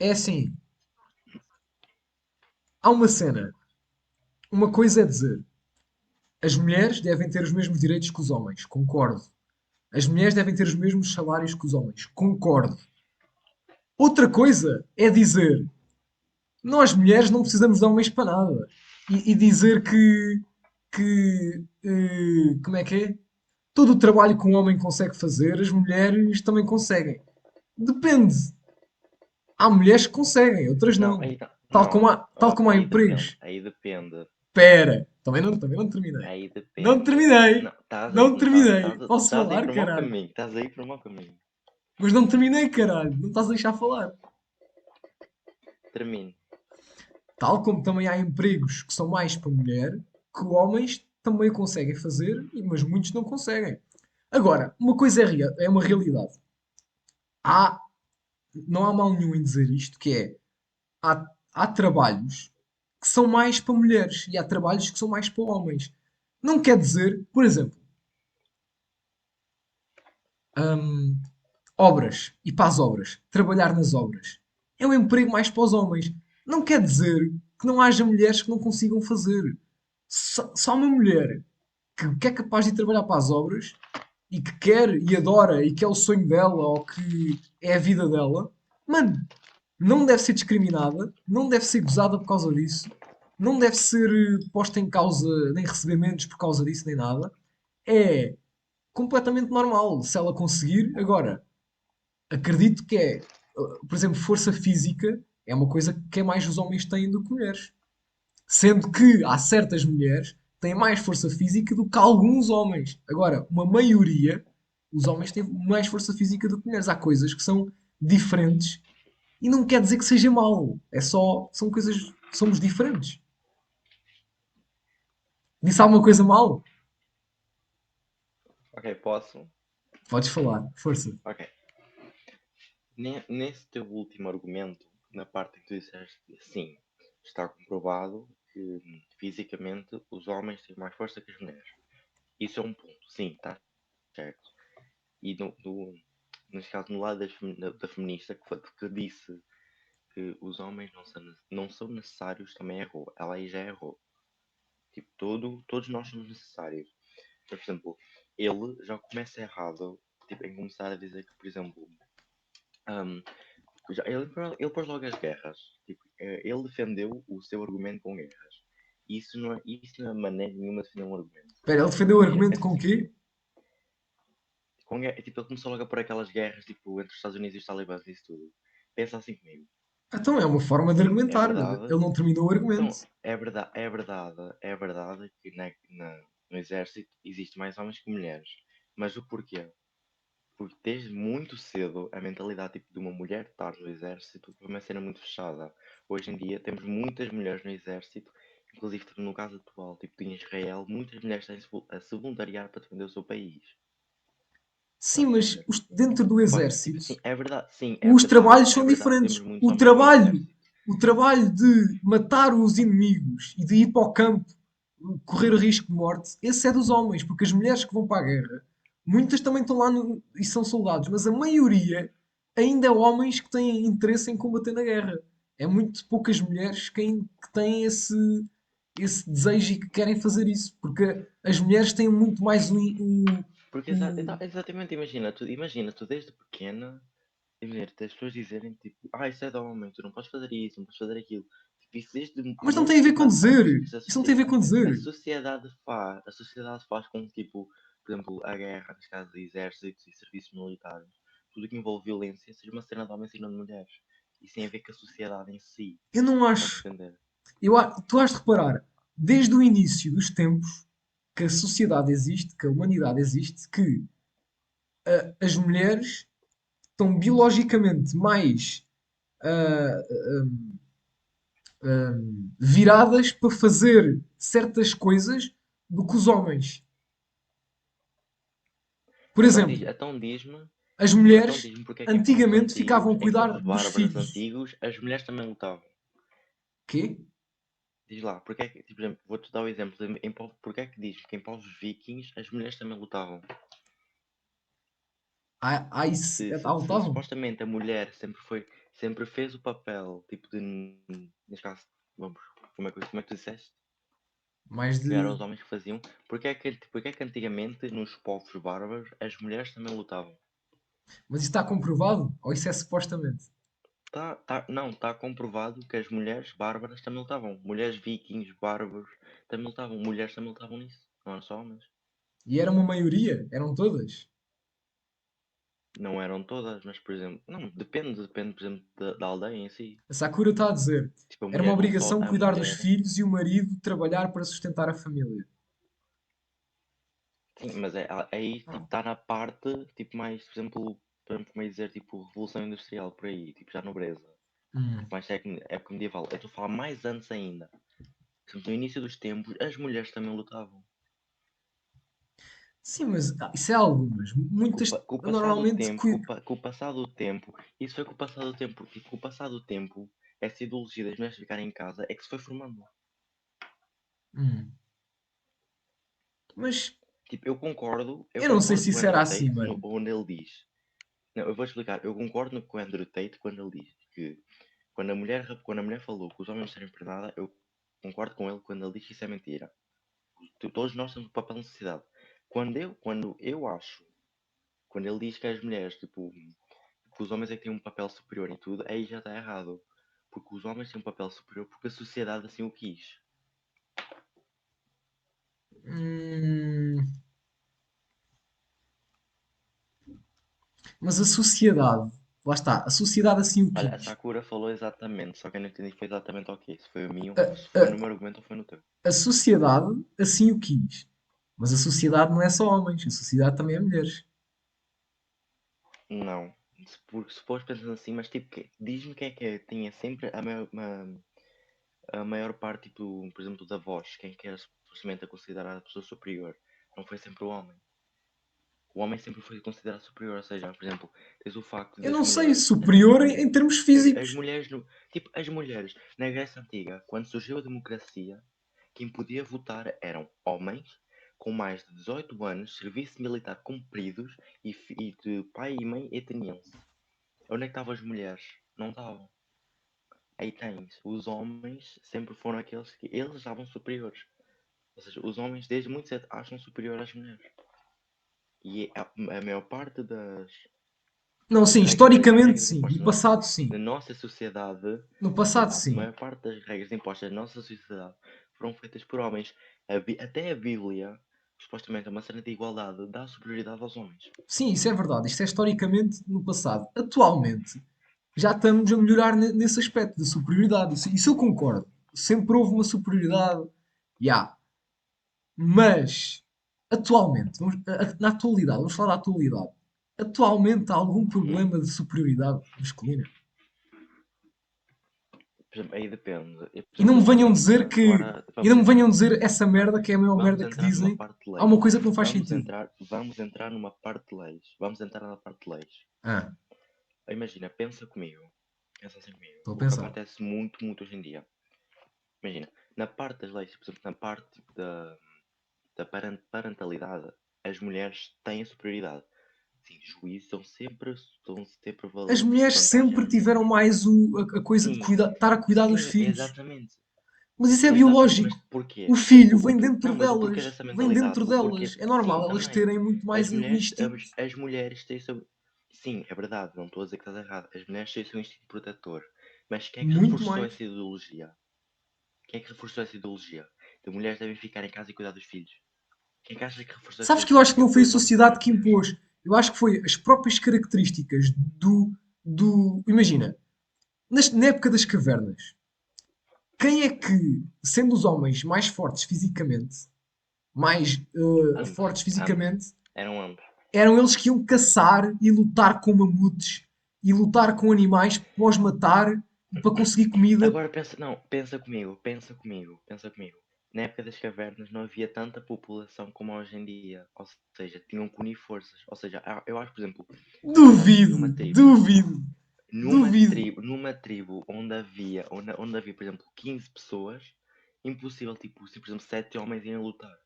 É assim, há uma cena. Uma coisa é dizer, as mulheres devem ter os mesmos direitos que os homens. Concordo. As mulheres devem ter os mesmos salários que os homens. Concordo. Outra coisa é dizer, nós mulheres não precisamos de homens para nada. E dizer que como é que é? Todo o trabalho que um homem consegue fazer, as mulheres também conseguem. Depende. Há mulheres que conseguem, outras Não, não. aí não. Não, Tal como há aí depende. empregos. Aí depende. Pera, também não terminei. Aí Não depende. terminei. Não, estás a, Não estás, terminei. estás a, Posso estás a ir falar, para o mau caralho? caminho. Estás a ir para o mau caminho. Mas não terminei, caralho. Não estás a deixar falar. Termine. Tal como também há empregos que são mais para mulher, que homens também conseguem fazer, mas muitos não conseguem. Agora, uma coisa é uma realidade. Há, não há mal nenhum em dizer isto, que é, há trabalhos que são mais para mulheres e há trabalhos que são mais para homens. Não quer dizer, por exemplo, hum, obras e para as obras, trabalhar nas obras. É um emprego mais para os homens. Não quer dizer que não haja mulheres que não consigam fazer. Só uma mulher que é capaz de ir trabalhar para as obras e que quer e adora e que é o sonho dela ou que é a vida dela, mano, não deve ser discriminada, não deve ser gozada por causa disso, não deve ser posta em causa nem recebimentos por causa disso nem nada. É completamente normal se ela conseguir. Agora, acredito que é, por exemplo, força física é uma coisa que é mais os homens têm do que mulheres. Sendo que há certas mulheres que têm mais força física do que alguns homens. Agora, uma maioria, os homens têm mais força física do que mulheres. Há coisas que são diferentes e não quer dizer que seja mau. É só, são coisas, somos diferentes. Disse alguma coisa mal? Ok, posso? Podes falar, força. Ok. Nesse teu último argumento, na parte em que tu disseste que sim, está comprovado que fisicamente os homens têm mais força que as mulheres. Isso é um ponto, sim, está certo. E neste caso, no lado da feminista, que disse que os homens não são necessários, também errou. Ela aí já errou. Tipo, todos nós somos necessários. Por exemplo, ele já começa errado, tipo, em começar a dizer que, por exemplo, hum, ele pôs logo as guerras. Tipo, ele defendeu o seu argumento com guerras. Isso não é maneira nenhuma de defender um argumento. Espera, ele defendeu o Imagina, argumento pensa com o assim. quê? Tipo, ele começou logo a pôr aquelas guerras tipo, entre os Estados Unidos e os talibãs e isso tudo. Pensa assim comigo. Então é uma forma de Sim, é argumentar, mas verdade. ele não terminou o argumento. Então, é verdade que no exército existe mais homens que mulheres. Mas o porquê? Porque desde muito cedo a mentalidade tipo, de uma mulher estar no exército foi uma cena muito fechada. Hoje em dia temos muitas mulheres no exército, inclusive tipo, no caso atual, tipo em Israel, muitas mulheres estão a se voluntariar para defender o seu país. Sim, Estás a mas ver? dentro do Tipo, exército sim, os trabalhos é são verdade, temos diferentes. muitos homens no exército. O trabalho de matar os inimigos e de ir para o campo correr o risco de morte, esse é dos homens, porque as mulheres que vão para a guerra, muitas também estão lá e são soldados, mas a maioria ainda é homens que têm interesse em combater na guerra. É muito poucas mulheres que têm esse desejo e que querem fazer isso, porque as mulheres têm muito mais Porque o- exatamente, imagina, tu desde pequena, imagina, as pessoas dizerem tipo, isso é de homem, tu não podes fazer isso, não podes fazer aquilo. Tipo, isso desde mas não tem a muito ver com dizer. infantes. Isso Isso não tem a ver com dizer. a sociedade faz com que, tipo, por exemplo, a guerra, nos casos de exércitos e serviços militares, tudo que envolve violência, seja uma cena de homens e não de mulheres. Isso tem a ver com a sociedade em si. Eu não Estás a acho. entender? Tu has de reparar, desde o início dos tempos que a sociedade existe, que a humanidade existe, que as mulheres estão biologicamente mais ah, viradas para fazer certas coisas do que os homens. Por exemplo, Então diz-me, as então mulheres diz-me porque é que em povos antigamente ficavam antigos, a em cuidar povos dos bárbaros filhos. antigos, as mulheres também lutavam. Quê? Diz lá, porque é que, tipo, por exemplo, vou-te dar o exemplo, porque é que diz que em povos vikings as mulheres também lutavam? Há isso. Se, se- Ah, se lutavam? supostamente a mulher sempre foi. sempre fez o papel, tipo de, neste caso, vamos, como é que tu disseste? Mais Que eram de. os homens que faziam. Porque é que antigamente, nos povos bárbaros, as mulheres também lutavam? Mas isso está comprovado? Ou isso é supostamente? Não, está comprovado que as mulheres bárbaras também lutavam. Mulheres vikings, bárbaros, também lutavam. Mulheres também lutavam nisso. Não eram só homens. E era uma maioria? Eram todas? Não eram todas, mas por exemplo, não, depende, por exemplo, da aldeia em si. A Sakura está a dizer. Tipo, a Era uma mulher, não só obrigação a cuidar dos mulher. filhos e o marido trabalhar para sustentar a família. Sim, mas aí tipo, está na parte, tipo, mais, por exemplo, como é dizer, tipo, Revolução Industrial, por aí, tipo, já nobreza. Hum. Tipo, mais época medieval. Eu estou a falar mais antes ainda. Por exemplo, no início dos tempos, as mulheres também lutavam. Sim, mas isso é algumas. Muitas Com o passar do normalmente tempo, cuidam. com o passar do tempo, isso foi com o passar do tempo, e com o passar do tempo, essa ideologia das mulheres ficarem em casa é que se foi formando. Hum. Mas Tipo, eu eu não sei concordo se com o isso era Andrew assim, Tate mano. onde ele diz. Não, eu vou explicar. Eu concordo com o Andrew Tate quando ele diz que quando a mulher falou que os homens não servem para nada, eu concordo com ele quando ele diz que isso é mentira. Todos nós temos um papel na sociedade. Quando eu acho, quando ele diz que as mulheres, tipo, que os homens é que têm um papel superior em tudo, aí já está errado. Porque os homens têm um papel superior porque a sociedade assim o quis. Hum, mas a sociedade, lá está, a sociedade assim o Olha, a quis. Sakura falou exatamente, só que eu não entendi que foi exatamente o que. Se foi o meu, A, se foi no a, meu argumento ou foi no teu. a sociedade assim o quis. Mas a sociedade não é só homens, a sociedade também é mulheres. Não. Porque se fores pensando assim, mas tipo, diz-me quem é que tinha sempre a maior parte, tipo, por exemplo, da voz, quem é que era supostamente a considerar a pessoa superior. Não foi sempre o homem. O homem sempre foi considerado superior, ou seja, por exemplo, tens o facto Eu das não sei, mulheres, superior em antigamente, termos as físicos. mulheres, tipo, as mulheres na Grécia Antiga, quando surgiu a democracia, quem podia votar eram homens com mais de 18 anos, serviço militar cumpridos e de pai e mãe ateniense. Onde é que estavam as mulheres? Não estavam. Aí tens, os homens sempre foram aqueles que eles estavam superiores. Ou seja, os homens desde muito cedo acham superior às mulheres. E a maior parte Não, sim, das historicamente regras sim. No impostas passado sim. na nossa sociedade, No passado a sim. maior parte das regras impostas na nossa sociedade foram feitas por homens. Até a Bíblia, supostamente é uma cena de igualdade, dá superioridade aos homens. Sim, isso é verdade. Isto é historicamente no passado. Atualmente já estamos a melhorar nesse aspecto de superioridade. Isso eu concordo. Sempre houve uma superioridade. Já. Mas, atualmente, na atualidade, vamos falar da atualidade. Atualmente há algum Hum. problema de superioridade masculina? Por exemplo, aí depende. Por E não exemplo, me venham vamos dizer que. agora, E não me venham dizer essa merda que é a maior vamos merda que entrar numa dizem. parte de Há leis. uma coisa que não faz sentido. Vamos entrar numa parte de leis. Vamos entrar na parte de leis. Ah, Imagina, pensa comigo. Pensa assim comigo. estou a O que pensar. acontece muito, muito hoje em dia. Imagina, na parte das leis, por exemplo, na parte da parentalidade, as mulheres têm a superioridade. Sim, juízes estão sempre As mulheres sempre vantagens. tiveram mais a coisa de Sim, cuidar, estar a cuidar dos sim, filhos. exatamente. Mas isso é Exatamente, mas biológico. O porquê? filho vem Não, dentro mas o porquê delas. dessa Vem mentalidade? dentro O porquê? delas. É Sim, normal elas também. terem muito mais o instinto. As mulheres têm o seu. Sim, é verdade, não estou a dizer que estás errado. As mulheres têm o seu instinto protetor. Mas quem é que Muito reforçou mais. essa ideologia? Quem é que reforçou essa ideologia? De mulheres devem ficar em casa e cuidar dos filhos. Quem é que acha que reforçou essa Sabes que eu ideologia? acho que não foi a Foi os homens sociedade que europeus. impôs. Eu acho que foi as próprias características imagina, na época das cavernas, quem é que, sendo os homens mais fortes fisicamente, mais Ambos, fortes ambos. fisicamente, Eram ambos. eram eles que iam caçar e lutar com mamutes e lutar com animais para os matar e para conseguir comida. Agora pensa, não, pensa comigo. Na época das cavernas não havia tanta população como hoje em dia. Ou seja, tinham que unir forças. Ou seja, eu acho, por exemplo, imagina, Duvido, duvido, duvido. numa tribo onde havia, por exemplo, 15 pessoas, impossível, tipo, se por exemplo 7 homens iam lutar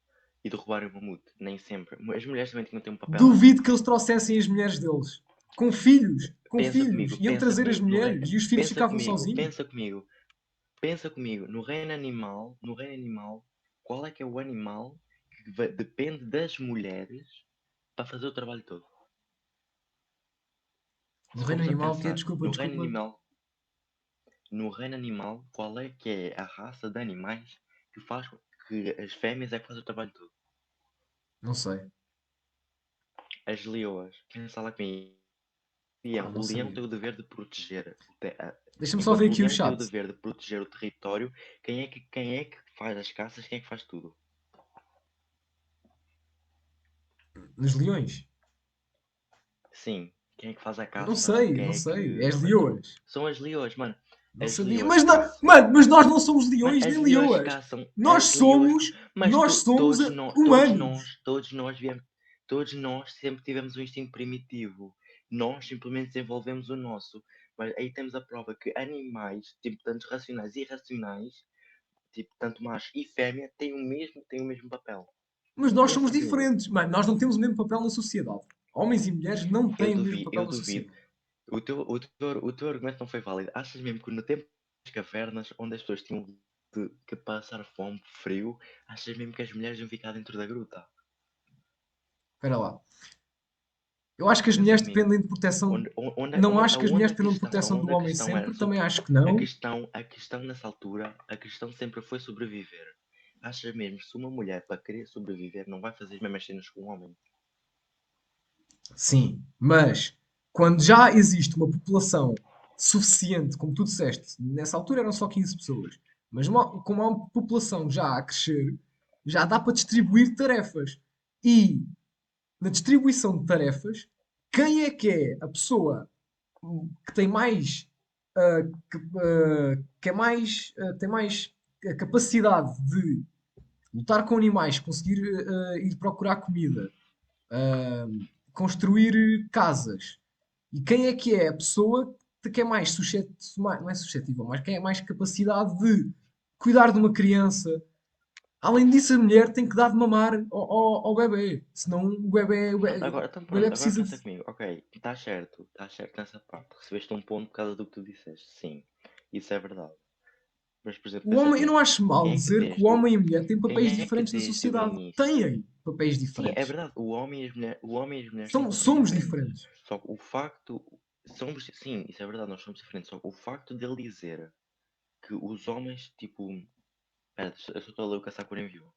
e derrubarem o mamute. Nem sempre. As mulheres também tinham que ter um papel. Duvido que eles trouxessem as mulheres deles. com filhos, iam pensa trazer as comigo, mulheres e os filhos pensa ficavam comigo, sozinhos. pensa comigo, pensa comigo, no reino animal, qual é que é o animal que depende das mulheres para fazer o trabalho todo? No Se reino formos a animal, que é, pensar desculpa, no reino desculpa, animal, no reino animal, qual é que é a raça de animais que faz que as fêmeas é que fazem o trabalho todo? não sei. As leoas. Pensa lá comigo. Não O leão sabia. tem o dever de proteger. Deixa-me só ver Enquanto o aqui o leão tem o chat. dever de proteger o território, quem é que faz as caças? Quem é que faz tudo? Nos leões. Sim. Quem é que faz a Não caça? sei, Quem não é sei. É que. as leoas. São as leoas, mano. Não As sabia. leoas Mas, não, caçam. mano, mas nós não somos Mano, leões as nem leoas leoas. caçam. Nós As leoas. somos, Mas nós somos humanos. todos nós viemos. Todos nós sempre tivemos um instinto primitivo. Nós simplesmente desenvolvemos o nosso. Mas aí temos a prova que animais, tipo, tanto racionais e irracionais, tipo, tanto macho e fêmea, têm o mesmo papel. Mas nós somos Pensa comigo. diferentes. Mano, nós não temos o mesmo papel na sociedade. Homens e mulheres não Eu têm o mesmo duvido, papel eu na duvido. sociedade. O teu argumento não foi válido. Achas mesmo que no tempo das cavernas, onde as pessoas tinham que passar fome, frio, achas mesmo que as mulheres iam ficar dentro da gruta? Espera lá. Eu acho que as Pensa mulheres comigo. dependem de proteção. Onde, onde, Não onde, acho que as aonde mulheres a dependam de questão, proteção do aonde a homem questão era sempre. Também acho que a não. questão, a questão nessa altura, a questão sempre foi sobreviver. Achas mesmo que se uma mulher para querer sobreviver não vai fazer as mesmas cenas que um homem? Sim, mas quando já existe uma população suficiente, como tu disseste, nessa altura eram só 15 pessoas, mas como há uma população já a crescer, já dá para distribuir tarefas. E na distribuição de tarefas, quem é a pessoa que tem mais, que é mais, tem mais capacidade de lutar com animais, conseguir ir procurar comida, construir casas. E quem é a pessoa que é mais suscetível, não é suscetível, mas quem é mais capacidade de cuidar de uma criança? Além disso, a mulher tem que dar de mamar ao bebê, senão Pronto, o bebê agora precisa pensa de. comigo. Ok, está certo nessa parte. Recebeste um ponto por causa do que tu disseste. Sim, isso é verdade. Mas, por exemplo, O pensa homem, eu não comigo. acho mal Quem é que dizer que o desde o, homem e a mulher têm papéis quem é que diferentes na desde o sociedade. início? Têm papéis Sim, é diferentes. verdade. O homem e as mulheres têm papéis Somos diferentes. diferentes. Só que o facto. Sim, isso é verdade, nós somos diferentes. Só que o facto dele dizer que os homens, tipo. Espera, eu só estou a ler o que a Sakura enviou.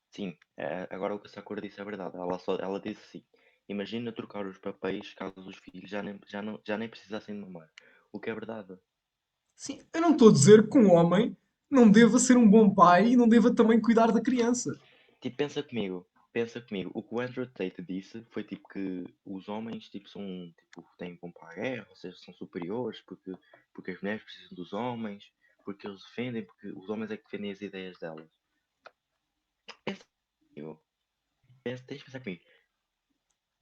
Sim, agora o que a Sakura disse é verdade. Ela disse assim: imagina trocar os papéis caso os filhos já nem precisassem de mamar. O que é verdade. Sim, eu não estou a dizer que um homem não deva ser um bom pai e não deva também cuidar da criança. Tipo, pensa comigo. O que o Andrew Tate disse foi tipo que os homens tipo, têm bom para a guerra, ou seja, são superiores porque as mulheres precisam dos homens, porque eles defendem, porque os homens é que defendem as ideias delas. Pensa comigo. Tens de pensar comigo.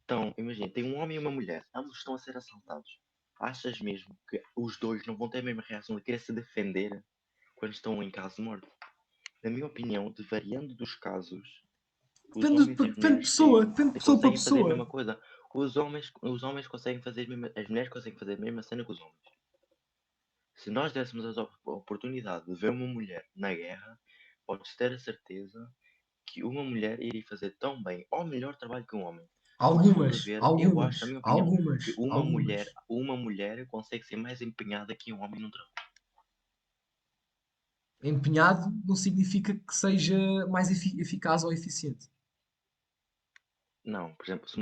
Então, imagina, tem um homem e uma mulher, ambos estão a ser assaltados. Achas mesmo que os dois não vão ter a mesma reação de querer se defender quando estão em caso de morte? Na minha opinião, de variando dos casos, os homens e as mulheres Depende de pessoa para conseguem fazer a pessoa. mesma coisa. Os homens conseguem fazer a mesma, as mulheres conseguem fazer a mesma cena que os homens. Se nós dessemos a oportunidade de ver uma mulher na guerra, podes ter a certeza que uma mulher iria fazer tão bem ou melhor trabalho que um homem. Porque se fores a Algumas, ver, eu acho, na algumas, minha opinião, que algumas, uma mulher, algumas. uma mulher consegue ser mais empenhada que um homem num trabalho. Empenhado não significa que seja mais eficaz ou eficiente. Não, por exemplo, se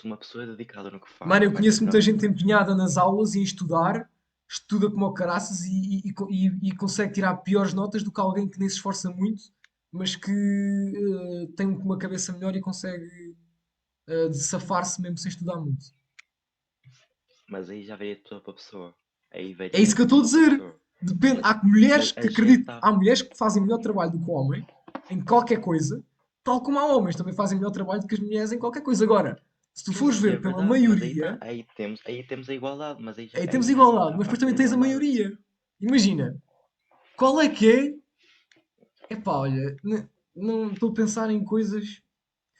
uma pessoa é dedicada no que Mano, faz, eu vai ser conheço muita melhor que gente um. empenhada nas aulas e em estudar, estuda como o caraças e consegue tirar piores notas do que alguém que nem se esforça muito, mas que tem uma cabeça melhor e consegue de safar-se mesmo sem estudar muito. Mas aí já varia de pessoa para pessoa. Aí É isso varia que eu de estou a pessoa para dizer. pessoa. Depende. Mas, Há mulheres mas que a gente acreditam, está. há mulheres que fazem melhor trabalho do que o homem em qualquer coisa, tal como há homens que também fazem melhor trabalho do que as mulheres em qualquer coisa. Agora, se tu Sim, fores isso é ver pela verdade, mas aí, tá, maioria, aí temos a igualdade, mas aí já, aí temos aí já não igualdade, entra a mas depois parte da também tens a igualdade. maioria. Imagina, qual é que é? Epá, olha, não estou a pensar em coisas.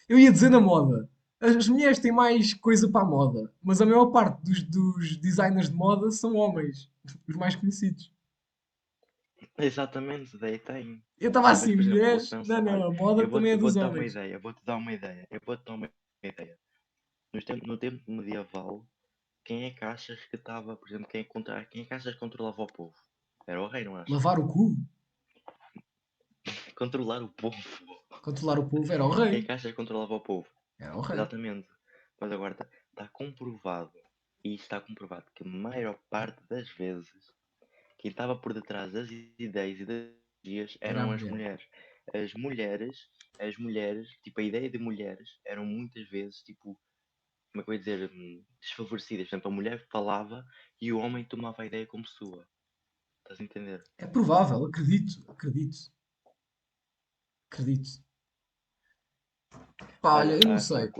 Eu ia dizer na moda. As mulheres têm mais coisa para a moda, mas a maior parte dos designers de moda são homens, os mais conhecidos. Exatamente, daí tem. Eu estava Mas, assim, por exemplo, vou-te mulheres, não, pensar, não, olha, a moda também é eu dos vou-te dar uma homens. ideia, eu vou-te dar uma ideia, eu vou-te dar uma ideia. No tempo medieval, quem é que achas que estava, por exemplo, quem é que achas que controlava o povo? Era o rei, não achas? Lavar o cu, Controlar o povo. controlar o povo, era o Quem é rei. que achas que controlava o povo? Era o rei. Exatamente. Mas agora está comprovado, e está comprovado que a maior parte das vezes quem estava por detrás das ideias e das ideas Era a eram as mulher. mulheres. As mulheres, as mulheres, tipo, a ideia de mulheres eram muitas vezes, tipo, como é que eu ia dizer, desfavorecidas. Por exemplo, a mulher falava e o homem tomava a ideia como sua. Estás a entender? É provável, acredito, acredito, acredito. Pá, olha, Olha, eu não sei.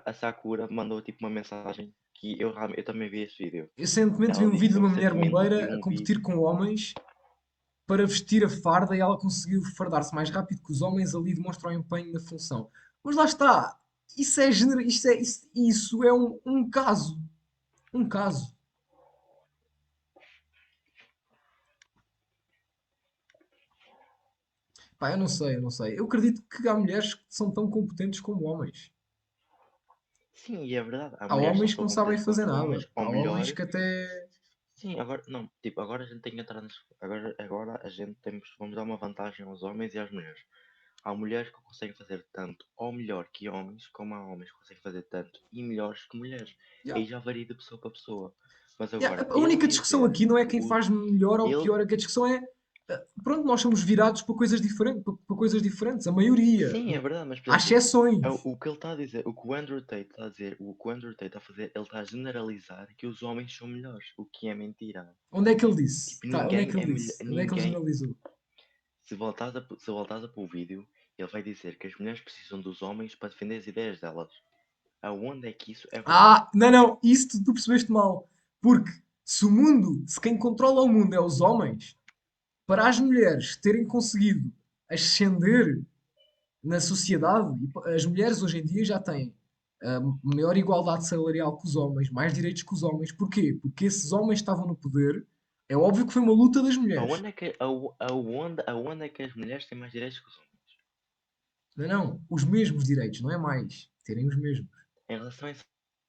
A Sakura mandou tipo uma mensagem que eu também vi esse vídeo. Eu recentemente vi Ela um disse vídeo que de eu uma mulher recentemente vi bombeira a um competir vídeo. com homens para vestir a farda e ela conseguiu fardar-se mais rápido que os homens ali demonstra o empenho na função. Mas lá está, isso é um caso. Um caso. Pá, eu não sei, eu não sei. Eu acredito que há mulheres que são tão competentes como homens. Sim, e é verdade. Há Há mulheres que são homens que só não sabem competentes fazer quanto nada. homens, ou Há homens melhor. que até. Sim, agora, não, tipo, agora a gente tem que entrar nesse. Agora a gente vamos dar uma vantagem aos homens e às mulheres. Há mulheres que conseguem fazer tanto ou melhor que homens, como há homens que conseguem fazer tanto e melhores que mulheres. Yeah. Aí já varia de pessoa para pessoa. Mas Yeah, agora, a ele única discussão dizer aqui não é que quem faz melhor ou ele. pior, aqui a discussão é pronto, nós somos virados para coisas diferentes, para coisas diferentes, a maioria. Sim, é verdade, mas por Há exemplo, exceções. o que ele está a dizer, o que o Andrew Tate está a dizer, o que o Andrew Tate está a fazer, ele está a generalizar que os homens são melhores, o que é mentira. Onde é que ele disse? Tipo, Tá, onde é ninguém que é ele melhor, disse? Onde é que ele ninguém. generalizou? Se voltares a pôr o vídeo, ele vai dizer que as mulheres precisam dos homens para defender as ideias delas. Aonde é que isso é verdade? Ah, não, não, isso tu percebeste mal. Porque se quem controla o mundo é os homens, para as mulheres terem conseguido ascender na sociedade, as mulheres hoje em dia já têm maior igualdade salarial que os homens, mais direitos que os homens. Porquê? Porque esses homens estavam no poder. É óbvio que foi uma luta das mulheres. Aonde é que as mulheres têm mais direitos que os homens? Não, não, os mesmos direitos, não é mais. Terem os mesmos. Em relação a esse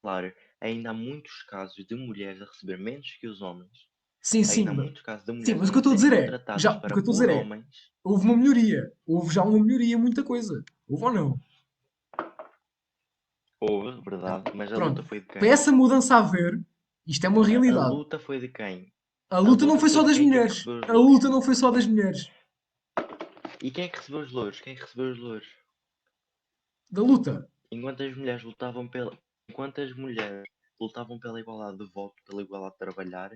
salário, ainda há muitos casos de mulheres a receber menos que os homens. Sim, sim, Ainda há muitos casos de sim, mulheres a mas o que eu não estou a serem dizer é, contratadas o para que eu estou a por dizer é, homens. houve uma melhoria. Houve já uma melhoria, muita coisa. Houve ou não? Houve, verdade, mas a luta Pronto. foi de Para quem? essa mudança haver, isto é uma A realidade. luta foi de quem? A A luta não luta foi foi só de das quem? Quem é que mulheres. recebeu os A louros? luta não foi só das mulheres. E quem é que recebeu os louros? Quem é que recebeu os louros? Da luta. Enquanto as mulheres lutavam pela, enquanto as mulheres lutavam pela igualdade de voto, pela igualdade de trabalhar,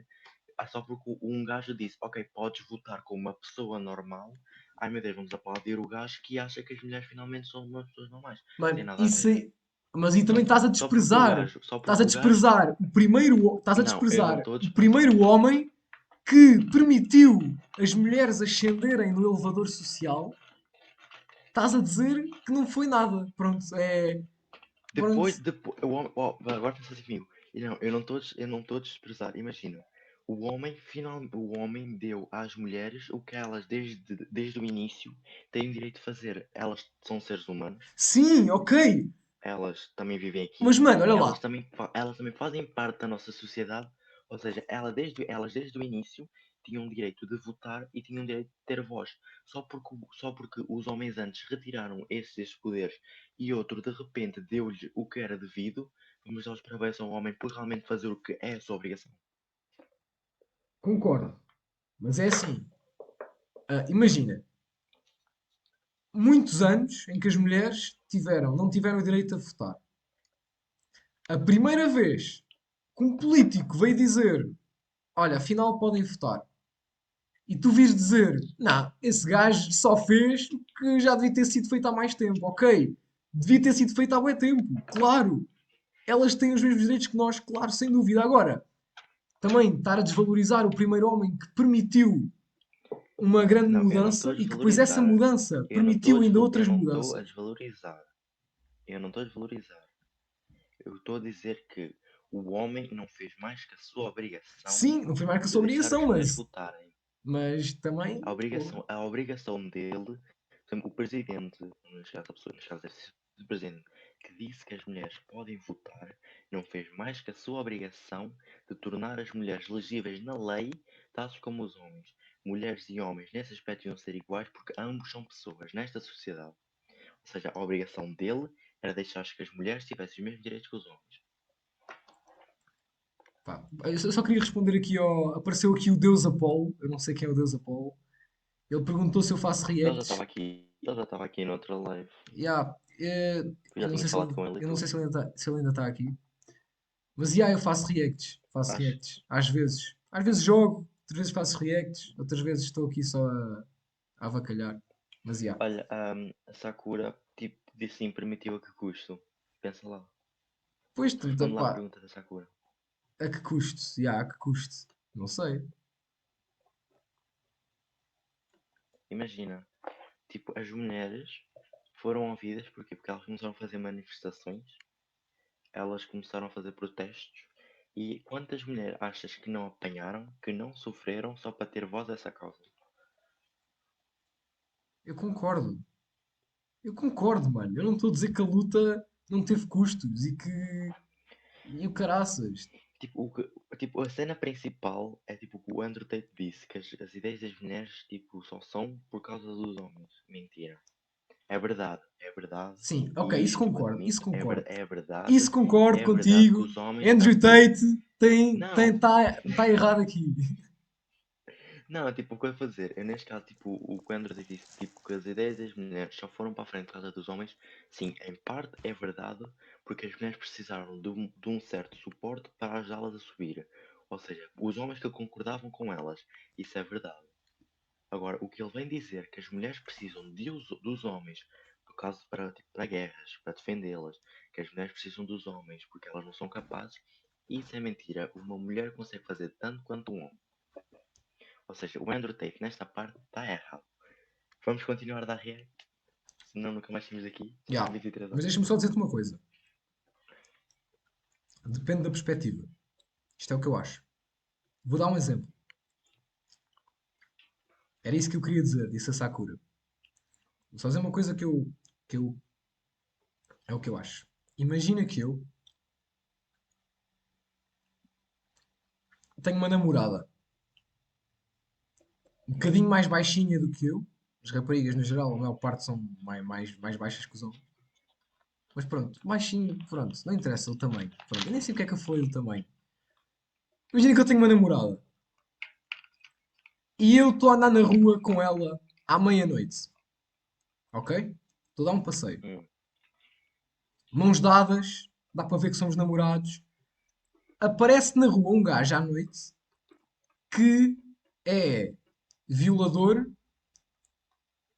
só porque um gajo disse, ok, podes votar como uma pessoa normal. Ai meu Deus, vamos aplaudir o gajo que acha que as mulheres finalmente são umas pessoas normais. Tem Mano, nada a isso ver. aí. Mas aí também estás a desprezar. Só Estás a porque o gajo, desprezar o primeiro. Estás a não, eu não desprezar estou a o desprezar. primeiro homem que permitiu as mulheres ascenderem no elevador social. Estás a dizer que não foi nada. Pronto, é. Pronto. Depois, agora pensa assim comigo. E não, eu não estou a desprezar. Imagina, o homem deu às mulheres o que elas desde o início têm direito de fazer. Elas são seres humanos, Sim, ok. elas também vivem Mas, aqui, mano, olha lá. elas também fazem parte da nossa sociedade. Ou seja, elas desde o início tinham direito de votar e tinham direito de ter voz. Só porque os homens antes retiraram esses poderes e outro de repente deu-lhe o que era devido, vamos dar os parabéns ao homem por realmente fazer o que é a sua obrigação. Concordo. Mas é assim. Imagina. Muitos anos em que as mulheres não tiveram o direito a votar. A primeira vez que um político veio dizer: olha, afinal podem votar. E tu vires dizer: não, esse gajo só fez o que já devia ter sido feito há mais tempo. Ok, devia ter sido feito há muito tempo. Claro, elas têm os mesmos direitos que nós, claro, sem dúvida. Agora, também estar a desvalorizar o primeiro homem que permitiu uma grande Não, eu não estou mudança a e que depois essa desvalorizar. mudança permitiu ainda Eu outras não estou a mudanças. desvalorizar. Eu não estou a desvalorizar. Eu estou a dizer que o homem não fez mais que a sua obrigação Sim, não foi mais que a de sua deixar as obrigação, mulheres mas, votarem. mas também, pô, A obrigação dele, por exemplo, o presidente, neste caso, a pessoa, neste caso, o presidente, que disse que as mulheres podem votar, não fez mais que a sua obrigação de tornar as mulheres elegíveis na lei, tais como os homens. Mulheres e homens, nesse aspecto, iam ser iguais porque ambos são pessoas nesta sociedade. Ou seja, a obrigação dele era deixar que as mulheres tivessem os mesmos direitos que os homens. pá, eu só queria responder aqui ao. Apareceu aqui o Deus Apolo, eu não sei quem é o Deus Apolo. Ele perguntou se eu faço reacts. Ele já estava aqui noutra live. Yeah, Eu eu já não tinha sei se falado ele, com ele e eu não sei tudo. se ele ainda está aqui. Mas yeah, eu faço reacts. Faço Acho. reacts. Às vezes. Às vezes jogo, outras vezes faço reacts, outras vezes estou aqui só a avacalhar. Mas yeah. Olha, a Sakura, tipo, disse sim, permitiu a que custo? Pensa lá. Pois, Responde lá a pá, pergunta da Sakura. a que custo? Yeah, a que custo? Não sei. Imagina, tipo, as mulheres foram ouvidas porque elas começaram a fazer manifestações, elas começaram a fazer protestos. E quantas mulheres achas que não apanharam, que não sofreram só para ter voz a essa causa? Eu concordo. Eu concordo, mano. Eu não estou a dizer que a luta não teve custos e que. E o caraças. Tipo, tipo, a cena principal é tipo o que o Andrew Tate disse, que as ideias das mulheres tipo, só são por causa dos homens. Mentira. É verdade. Sim, ok, E isso isto concordo. Isso admito, concordo. verdade. Isso concordo É verdade que contigo. os homens Andrew Tate Não, tá errado aqui. não, tipo, o que eu ia fazer? Eu, neste caso, tipo, o que o Andrew Tate disse, tipo, que as ideias das mulheres só foram para a frente por causa dos homens, sim, em parte é verdade, porque as mulheres precisaram de um certo suporte para ajudá-las a subir. Ou seja, os homens que concordavam com elas, isso é verdade. Agora, o que ele vem dizer que as mulheres precisam dos homens, por causa para, tipo, para guerras, para defendê-las, que as mulheres precisam dos homens porque elas não são capazes, isso é mentira. Uma mulher consegue fazer tanto quanto um homem. Ou seja, o Andrew Tate nesta parte está errado. Vamos continuar a dar react, senão nunca mais temos aqui. Já são Yeah. 23 Mas horas. deixa-me só dizer-te uma coisa. Depende da perspectiva. Isto é o que eu acho. Vou dar um exemplo. Era isso que eu queria dizer, disse a Sakura. Vou só dizer uma coisa que eu. É o que eu acho. Imagina que eu tenho uma namorada um bocadinho mais baixinha do que eu. As raparigas, no geral, a maior parte são mais baixas que os homens. Mas pronto, baixinho, pronto, não interessa o tamanho. Pronto, eu nem sei porque é que eu falei do tamanho. Imagina que eu tenho uma namorada e eu estou a andar na rua com ela à meia-noite, ok? Estou a dar um passeio. Hum, Mãos dadas, dá para ver que somos namorados. Aparece na rua um gajo à noite que é violador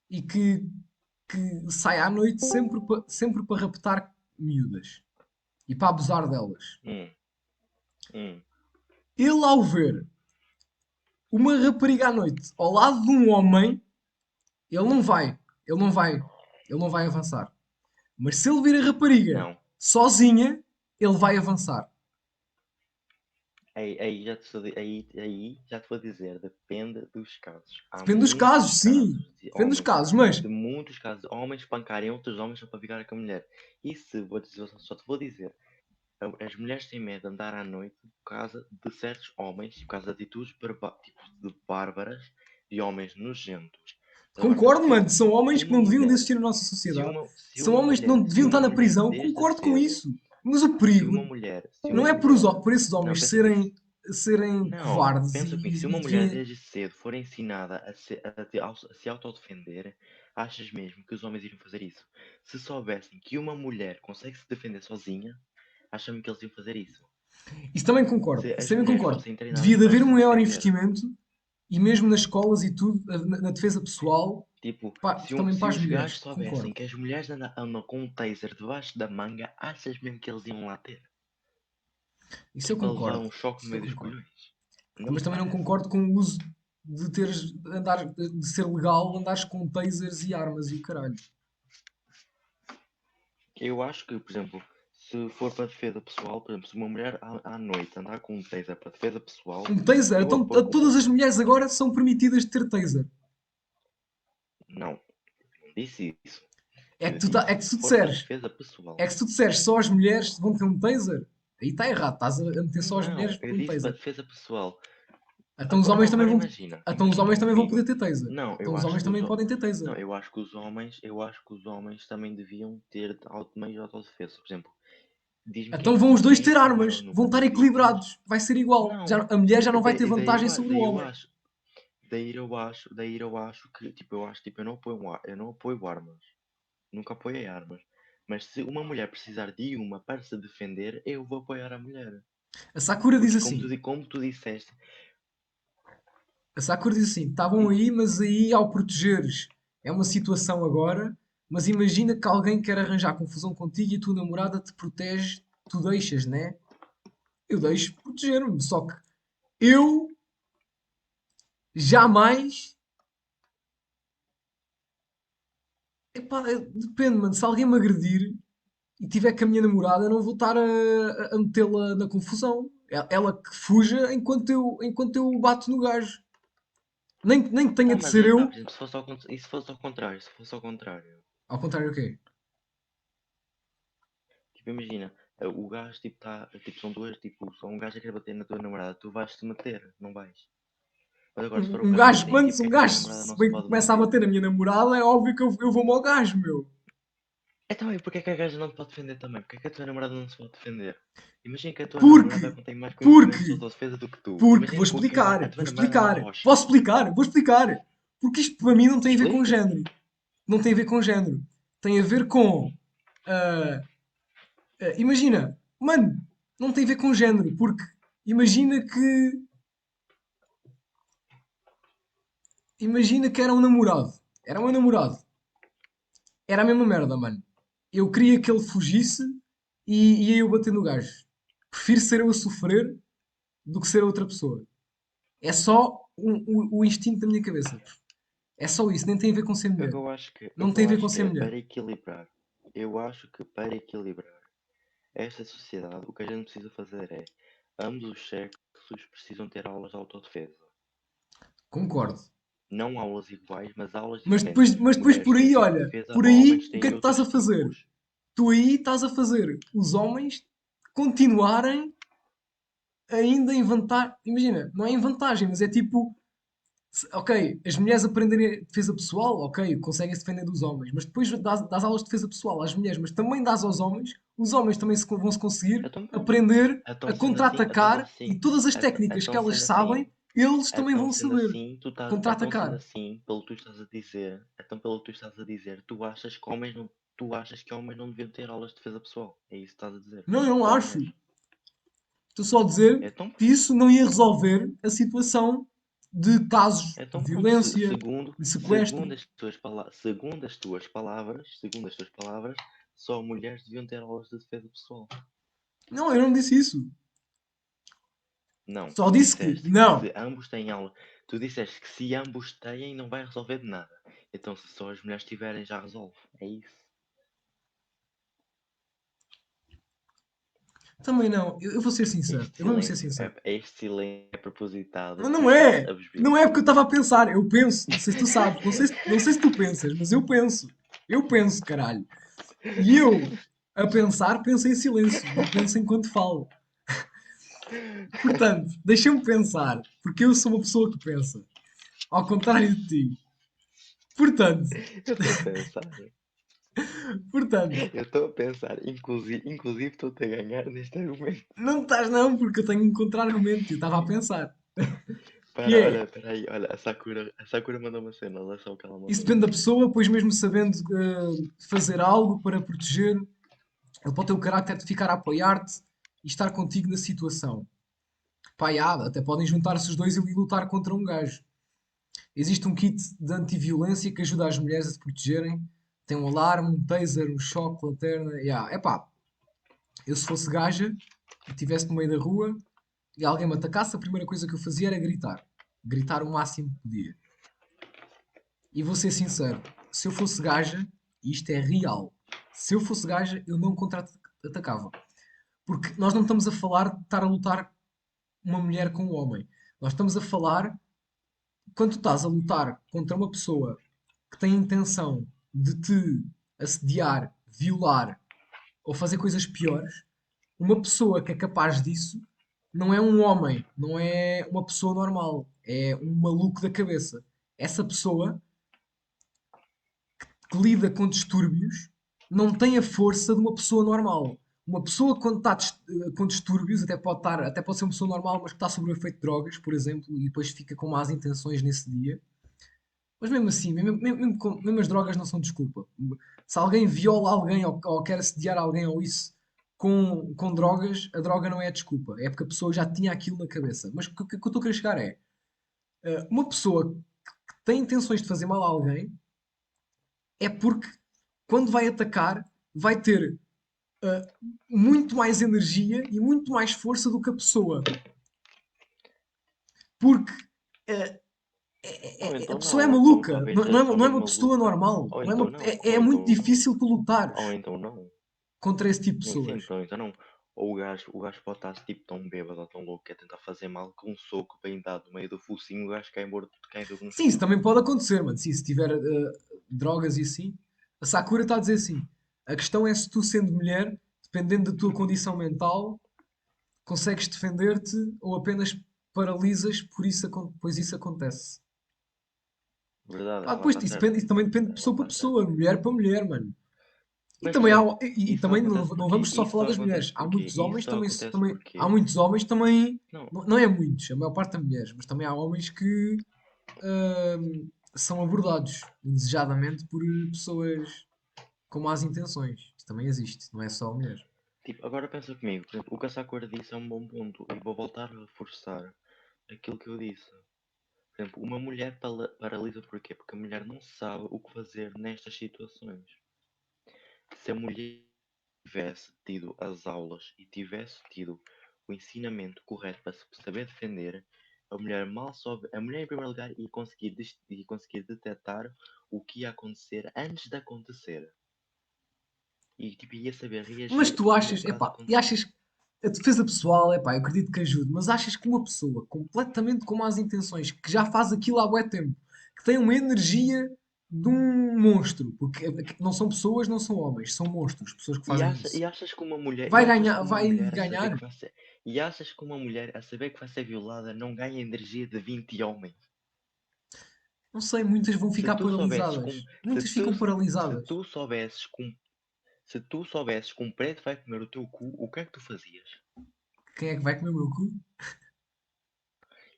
e que sai à noite sempre para raptar miúdas e para abusar delas. hum, hum. Ele, ao ver uma rapariga à noite ao lado de um homem, ele não vai, ele não vai, ele não vai avançar. Mas se ele vir a rapariga Não. sozinha, ele vai avançar. Aí já te vou dizer, depende dos casos. Há Depende dos muitos casos, sim. casos de Depende dos homens, casos, mas de muitos casos de homens espancarem outros homens só para ficar com a mulher. E se, vou dizer, só te vou dizer, as mulheres têm medo de andar à noite por causa de certos homens, por causa de atitudes tipo, de bárbaras, de homens nojentos. Agora, concordo, mano. São homens que não deviam de existir na nossa se sociedade. uma, se São uma homens que mulher, não se deviam estar uma na mulher prisão. desde Concordo com cedo, isso. Mas o perigo se não uma é mulher, por esses não, homens pensa comigo, serem não, covardes pensa comigo, se e uma mulher devirem. desde cedo for ensinada a se autodefender, achas mesmo que os homens iriam fazer isso? Se soubessem que uma mulher consegue se defender sozinha, acham que eles iam fazer isso? Isso também concordo. Se Isso as também mulheres concordo. fossem treinadas Devia de para haver um se maior defender, investimento e mesmo nas escolas e tudo, na defesa pessoal, tipo, também para se as os mulheres. gajos soubessem Concordo. que as mulheres andam com um taser debaixo da manga, achas mesmo que eles iam lá ter? Isso eu Só para levar concordo. um choque no Isso eu meio dos concordo. colhões? Não Mas me também não parece. concordo com o uso de ser legal andares com tasers e armas e o caralho. Eu acho que, por exemplo, Se for para defesa pessoal, por exemplo, se uma mulher à noite andar com um taser para defesa pessoal, Um taser? eu Então apoio todas as completamente. mulheres agora são permitidas de ter taser. Não, não disse isso. É que, Eu é disse, que se se tu for para disseres, defesa pessoal. é que se tu disseres só as mulheres vão ter um taser, aí está errado. Estás a meter só as Não, mulheres eu com um disse para taser. defesa pessoal. Então os homens Não, também agora vão, imagina, então os imagina homens também vão poder comigo. ter taser. Não, Então eu os acho homens que os, também podem ter taser. não, eu acho que os homens também deviam ter meios de autodefesa. Por exemplo, diz-me Então vão os dois quem é ter que foi o maior armas, vão número estar de vítimas. equilibrados, vai ser igual. Não, Já, a mulher já não vai ter vantagem sobre o daí eu homem. acho, daí eu acho que, tipo, eu não apoio armas. Nunca apoiei armas. Mas se uma mulher precisar de uma para se defender, eu vou apoiar a mulher. A Sakura diz Porque assim, como tu disseste, a Sakura diz assim, estavam diz, aí, mas aí ao protegeres é uma situação agora, mas imagina que alguém quer arranjar confusão contigo e a tua namorada te protege, tu deixas, né? Eu deixo proteger-me, só que eu jamais. Epá, depende, mano. Se alguém me agredir e tiver com a minha namorada, eu não vou estar a metê-la na confusão. Ela que fuja enquanto eu bato no gajo. Nem que tenha tá, de mas ser aí tá, eu. por exemplo, e se fosse ao contrário, se fosse ao contrário. Ao contrário, o quê? Tipo, imagina, o gajo, tipo, tipo, são duas, tipo, só um gajo a querer bater na tua namorada, tu vais-te meter, não vais. Mas agora, se for o Um caso gajo, assim, mano, tipo, se um porque é que a tua gajo namorada não se bem que pode começa a meter? bater na minha namorada, é óbvio que eu vou-me ao gajo, meu. Então, e porque é que a gaja não te pode defender também? Porque é que a tua namorada não se pode defender? Imagina que a tua namorada Porque, tem mais conhecimentos de porque, autodefesa do que tu. porque, vou Imagina que a explicar, tua vou namorada é uma explicar. rocha. Posso explicar? Vou explicar. Porque isto para mim não tem a ver com Explica. género. Não tem a ver com género. Tem a ver com. ah, imagina, mano, não tem a ver com género, porque imagina que. Imagina que era um namorado. Era um namorado. Era a mesma merda, mano. Eu queria que ele fugisse e ia eu bater no gajo. Prefiro ser eu a sofrer do que ser a outra pessoa. É só o instinto da minha cabeça. É só isso, nem tem a ver com ser É o mulher. que eu acho que, é o Não que tem eu a ver com acho que ser é mulher. para equilibrar. Eu acho que para equilibrar esta sociedade, o que a gente precisa fazer é ambos os sexos precisam ter aulas de autodefesa. Concordo. Não aulas iguais, mas aulas Mas diferentes. depois, mas depois Mulheres por têm um aí, tipo de olha, defesa, por aí, homens o que é têm que estás a outros fazer? tipos. Tu aí estás a fazer os homens continuarem ainda em vantagem. Imagina, não é em vantagem, mas é tipo, ok, as mulheres aprenderem defesa pessoal, ok, conseguem se defender dos homens, mas depois dás aulas de defesa pessoal às mulheres, mas também dás aos homens, os homens também vão se conseguir Então pronto. aprender a Então contra-atacar e assim, todas as técnicas que elas sabem, eles também vão saber então sendo contra-atacar. assim, pelo que tu estás a dizer, então pelo que tu estás a dizer, tu achas que homens não deviam ter aulas de defesa pessoal? É isso que estás a dizer? Não, eu não Para acho. mulheres. Estou só a dizer Então que isso não ia resolver a situação de casos de Então pronto, violência, de sequestro. segundo as tuas palavras, só mulheres deviam ter aulas de defesa pessoal. Não, eu não disse isso. Não, Só disse que não. tu disseste que se ambos têm não vai resolver de nada. Então se só as mulheres tiverem já resolve. É isso. Também não. Eu vou ser sincero. Eu vou mesmo ser sincero. Este silêncio é propositado. Mas Tu não estás é. a beber. Não é porque eu estava a pensar. Eu penso. Não sei se tu sabes. Não sei se tu pensas, mas eu penso. Eu penso, caralho. E eu, a pensar, penso em silêncio. Não penso enquanto falo. Portanto, deixa-me pensar. Porque eu sou uma pessoa que pensa. Ao contrário de ti. Portanto, Eu estou a pensar. portanto, Eu estou a pensar. Inclusive estou-te a ganhar neste argumento. não estás não, porque eu tenho um contra-argumento. Eu estava a pensar. Que Para, é, olha, peraí, olha, a Sakura mandou uma cena, olha só o que ela isso mandou. depende da pessoa, pois mesmo sabendo fazer algo para proteger, ele pode ter o carácter de ficar a apoiar-te e estar contigo na situação. Pá, até podem juntar-se os dois e lutar contra um gajo. Existe um kit de antiviolência que ajuda as mulheres a se protegerem. Tem um alarme, um taser, um choque, lanterna. Epá, eu se fosse gaja e estivesse no meio da rua e alguém me atacasse, a primeira coisa que eu fazia era gritar. Gritar o máximo que podia. E vou ser sincero, se eu fosse gaja, e isto é real, se eu fosse gaja, eu não atacava. Porque nós não estamos a falar de estar a lutar uma mulher com um homem. Nós estamos a falar, quando tu estás a lutar contra uma pessoa que tem a intenção de te assediar, violar ou fazer coisas piores, uma pessoa que é capaz disso não é um homem, não é uma pessoa normal, é um maluco da cabeça. Essa pessoa que lida com distúrbios não tem a força de uma pessoa normal. Uma pessoa quando está com distúrbios, até pode ser uma pessoa normal, mas que está sob o efeito de drogas, por exemplo, e depois fica com más intenções nesse dia. Mas mesmo assim, mesmo as drogas não são desculpa. Se alguém viola alguém ou quer assediar alguém ou isso com drogas, a droga não é a desculpa. É porque a pessoa já tinha aquilo na cabeça. Mas o que eu estou a querer chegar é, uma pessoa que tem intenções de fazer mal a alguém é porque quando vai atacar vai ter muito mais energia e muito mais força do que a pessoa. Porque uh, Ou a então pessoa é não, ou então maluca, talvez não, não, seja é, não é também uma pessoa maluca. normal. Ou Não é, então não, é ou muito então não, difícil tu lutares ou então não. contra esse tipo de Nem pessoas. sempre, ou então não. Ou o gajo pode estar tipo tão bêbado ou tão louco que é tentar fazer mal com um soco bem dado no meio do focinho, o gajo cai morto, cai tudo no Sim, isso chão. também pode acontecer, mano. Sim, se tiver drogas e assim. A Sakura está a dizer assim. A questão é se tu, sendo mulher, dependendo da tua condição mental, consegues defender-te ou apenas paralisas, pois isso acontece. Verdade, Pá, ela depois está certa. isso também depende de Ela pessoa para está certa. pessoa, mulher para mulher, mano. E Mas, por também, exemplo, e isso só também acontece não porque vamos só isso falar só das acontece mulheres. Há porque muitos isso homens só também, acontece também há porque muitos homens também, não. não é muitos, a maior parte é mulheres, mas também há homens que são abordados indesejadamente por pessoas com más intenções. Isso também existe, não é só mulheres. Tipo, agora pensa comigo, por exemplo, o que a Sakura disse é um bom ponto e vou voltar a reforçar aquilo que eu disse. Por exemplo, uma mulher paralisa porquê? Porque a mulher não sabe o que fazer nestas situações. Se a mulher tivesse tido as aulas e tivesse tido o ensinamento correto para se saber defender, a mulher mal soube, a mulher em primeiro lugar ia conseguir detectar o que ia acontecer antes de acontecer. E tipo, ia saber Mas reagir tu no achas, caso epá, e acontecer. achas que a defesa pessoal, epá, eu acredito que ajude, mas achas que uma pessoa completamente com más intenções, que já faz aquilo há bué tempo, que tem uma energia de um monstro, porque não são pessoas, não são homens, são monstros, pessoas que E, fazem acha, isso. e achas que uma mulher, e Vai achas ganhar, que uma vai mulher a saber ganhar? que vai ser, e achas que uma mulher a saber que vai ser violada não ganha energia de 20 homens? Não sei, muitas vão Se ficar tu soubesses com, paralisadas. se Muitas tu, ficam se paralisadas. tu soubesses com, se tu soubesses que um preto vai comer o teu cu, o que é que tu fazias? Quem é que vai comer o meu cu?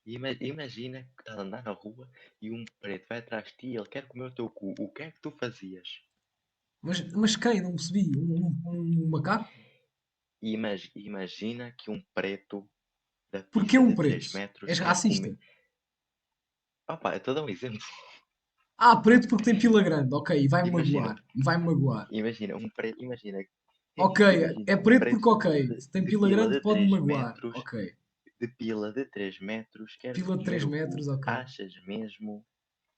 Imagina que estás a andar na rua e um preto vai atrás de ti e ele quer comer o teu cu, o que é que tu fazias? Mas quem? Não percebi. Um macaco? Imagina que um preto da Porquê pila um de preto? 3 metros És quer racista? comer. Opa, eu estou a dar um exemplo. Ah, preto porque tem pila grande. Ok, e vai-me Imagina, magoar. E vai-me magoar. imagina um preto, imagina, Ok, imagina é um preto porque preto ok. Se tem de pila pila grande de pode-me 3 magoar. metros, Ok. quer Pila de comer 3 o cu. metros, ok.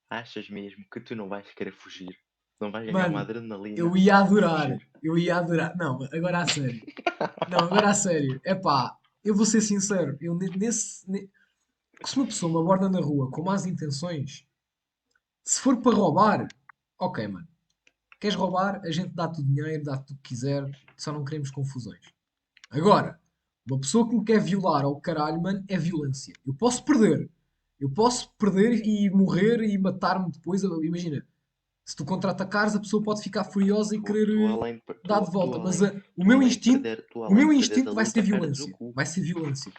Achas mesmo que tu não vais querer fugir? Não vais ganhar uma Mano, eu adrenalina ia por adorar. fugir? Eu ia adorar. Não, agora a sério. Não, agora a sério. É pá, eu vou ser sincero. Se uma pessoa me aborda na rua com más intenções, se for para roubar, ok, mano. Queres roubar? A gente dá-te o dinheiro, dá-te o que quiser, só não queremos confusões. Agora, uma pessoa que me quer violar ao caralho, mano, é violência. Eu posso perder. Eu posso perder e morrer e matar-me depois. Imagina, se tu contra-atacares, a pessoa pode ficar furiosa e querer Tu além, dar de tu volta. Mas além, tu além de perder, tu o além meu de perderes a instinto vai ser luta, perdes o violência. cu. Vai ser violência.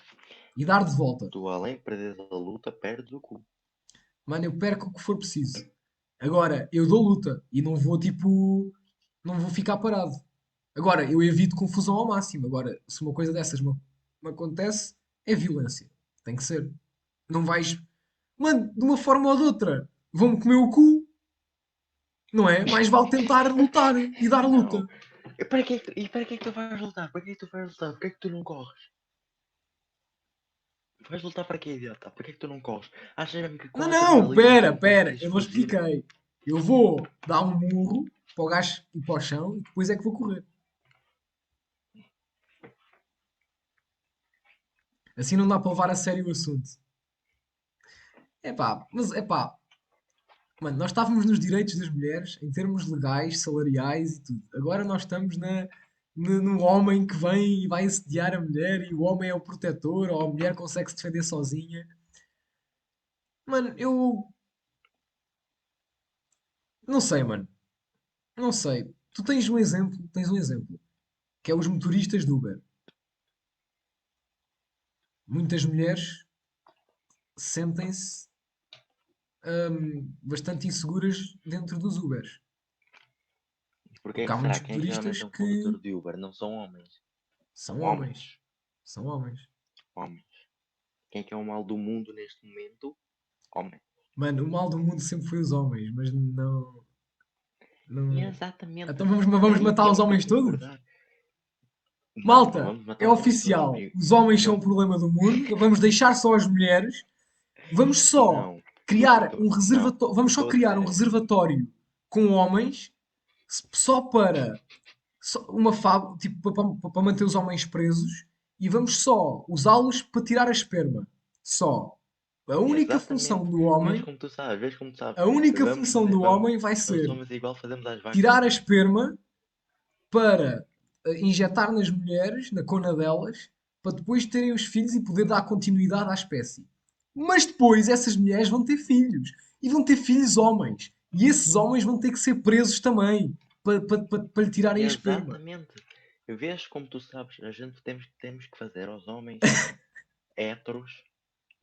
E dar de volta. Tu além de perderes a luta, perdes o cu. Mano, eu perco o que for preciso. Agora, eu dou luta e não vou tipo. Não vou ficar parado. Agora, eu evito confusão ao máximo. Agora, se uma coisa dessas me acontece, é violência. Tem que ser. Não vais. Mano, de uma forma ou de outra, vão-me comer o cu, não é? Mais vale tentar lutar e dar Não. luta. E para que é que tu vais lutar? Para que é que tu vais lutar? Para que é que tu não corres? Vais lutar para quê, idiota? Para que é que tu não corres? Achas mesmo que com Não, a não, adrenalina tu pera, não pera, conseguias eu não fugir? expliquei. Eu vou dar um murro para o gajo ir para o chão e depois é que vou correr. Assim não dá para levar a sério o assunto. Epá, mas epá, mano, nós estávamos nos direitos das mulheres em termos legais, salariais e tudo. Agora nós estamos no homem que vem e vai assediar a mulher e o homem é o protetor ou a mulher consegue se defender sozinha. Mano, eu não sei, mano. Não sei. Tu tens um exemplo, que é os motoristas do Uber. Muitas mulheres sentem-se bastante inseguras dentro dos Ubers. Porquê Porque há que será? muitos Quem geralmente motoristas é um que condutor de Uber? Não são homens. são homens. Homens. São homens. Homens. Quem é que é o mal do mundo neste momento? Homem. Mano, o mal do mundo sempre foi os homens, mas não. E Não... exatamente. Então vamos Aí matar os temos que homens todos? concordar. Não Malta, vamos é matar os homens todos. oficial. Os homens são o Vamos, problema do mundo. Vamos deixar só as mulheres. Vamos só não. criar um Não. reservatório. Vamos só Estou a criar um dizer. reservatório com homens só para uma fábrica, tipo, para manter os homens presos e vamos só usá-los para tirar a esperma. Só. A única função Exatamente. do homem, Vês como tu sabes. a única Vamos função fazer, do vamos, homem vai nós ser somos igual, fazemos às vacas. tirar a esperma para injetar nas mulheres, na cona delas, para depois terem os filhos e poder dar continuidade à espécie. Mas depois essas mulheres vão ter filhos. E vão ter filhos homens. E esses homens vão ter que ser presos também para lhe tirarem a esperma. Exatamente. Vês como tu sabes, a gente temos que fazer aos homens heteros,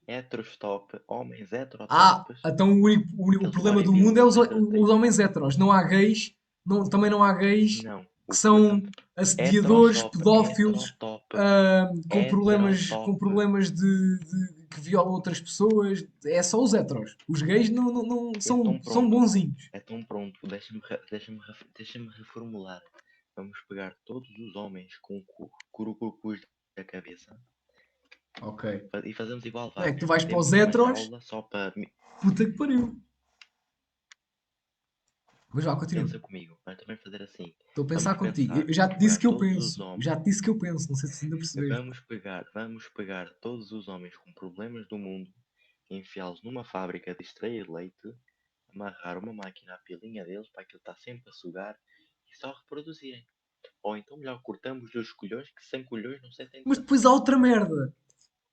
heteros top, homens Ah, heterotops, então o eles problema levarem do mundo é violas entre os homens heteros. Não há gays, também não há gays Não. que O são problema assediadores, heterotop, pedófilos, heterotop, com heterotop. problemas que violam outras pessoas. É só os heteros. Os gays não Então são pronto. bonzinhos. Então pronto. Deixa-me reformular. Vamos pegar todos os homens com curucucus da cabeça Ok. e fazemos igual Não é que tu vacas. vais para os Metemos numa heteros, jaula só para. puta que pariu. Mas vá, continua. Pensa comigo. Vamos também fazer assim. Estou a Vamos pensar contigo. pensar. Eu já Vamos te disse pegar que eu todos os penso. homens. Já te disse que eu penso. Não sei se ainda percebeste. Vamos pegar todos os homens com problemas do mundo, enfiá-los numa fábrica de extrair leite, amarrar uma máquina à pilinha deles para aquilo estar sempre a sugar e só reproduzirem. Ou então melhor cortamos os colhões que sem colhões não sentem Mas dor. depois há outra merda.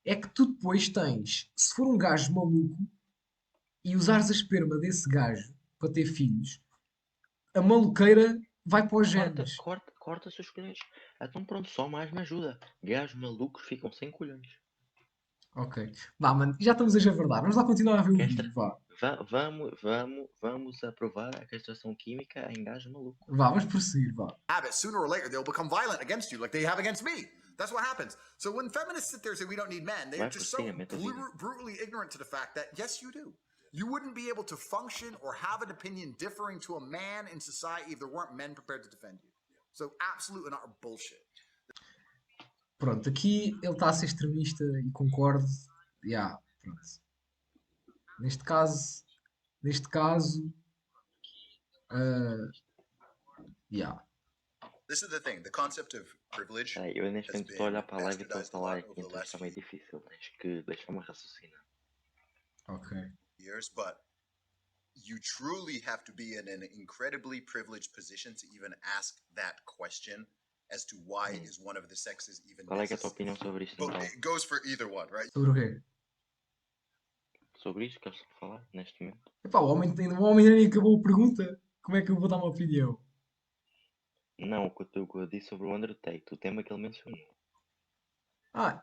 É que tu depois tens, se for um gajo maluco e usares a esperma desse gajo para ter filhos, a maluqueira vai para os genes. Corta-se os colhões. Então pronto, só mais me ajuda. Gajos malucos ficam sem colhões. Ok. Vá, mano, já estamos a javardar. Vamos lá continuar a ver o Castra... vídeo. Vá. Vamos aprovar a castração química em gajos malucos. Vá, vamos prosseguir. Vá. Habit, sooner or later, they'll become violent against you like they have against me. That's what happens. So when feminists sit there and say we don't need men, they're Vai just por so cima, mete o vídeo. brutally ignorant to the fact that, yes, you do. You wouldn't be able to function or have an opinion differing to a man in society if there weren't men prepared to defend you. So absolute and utter bullshit. Pronto, aqui ele está a ser extremista e concordo. Yeah, pronto. Neste caso, uh, yeah. This is the thing. The concept of privilege Eu neste has momento estou a olhar been para a live e estou a bastardized a falar lot aqui, over the então last está meio few difícil. Tens que deixar-me raciocinar. Ok. years, but you truly have to be in an incredibly privileged position to even ask that question as to why is one of the sexes even Qual é que é a tua necessary. opinião sobre isto But então? it goes for either one, right? Sobre o quê? Sobre isto que eu estou a falar neste momento? Epá, o homem ainda nem acabou a pergunta. Como é que eu vou dar uma opinião? Não, o que eu disse sobre o Undertake, o tema que ele mencionou.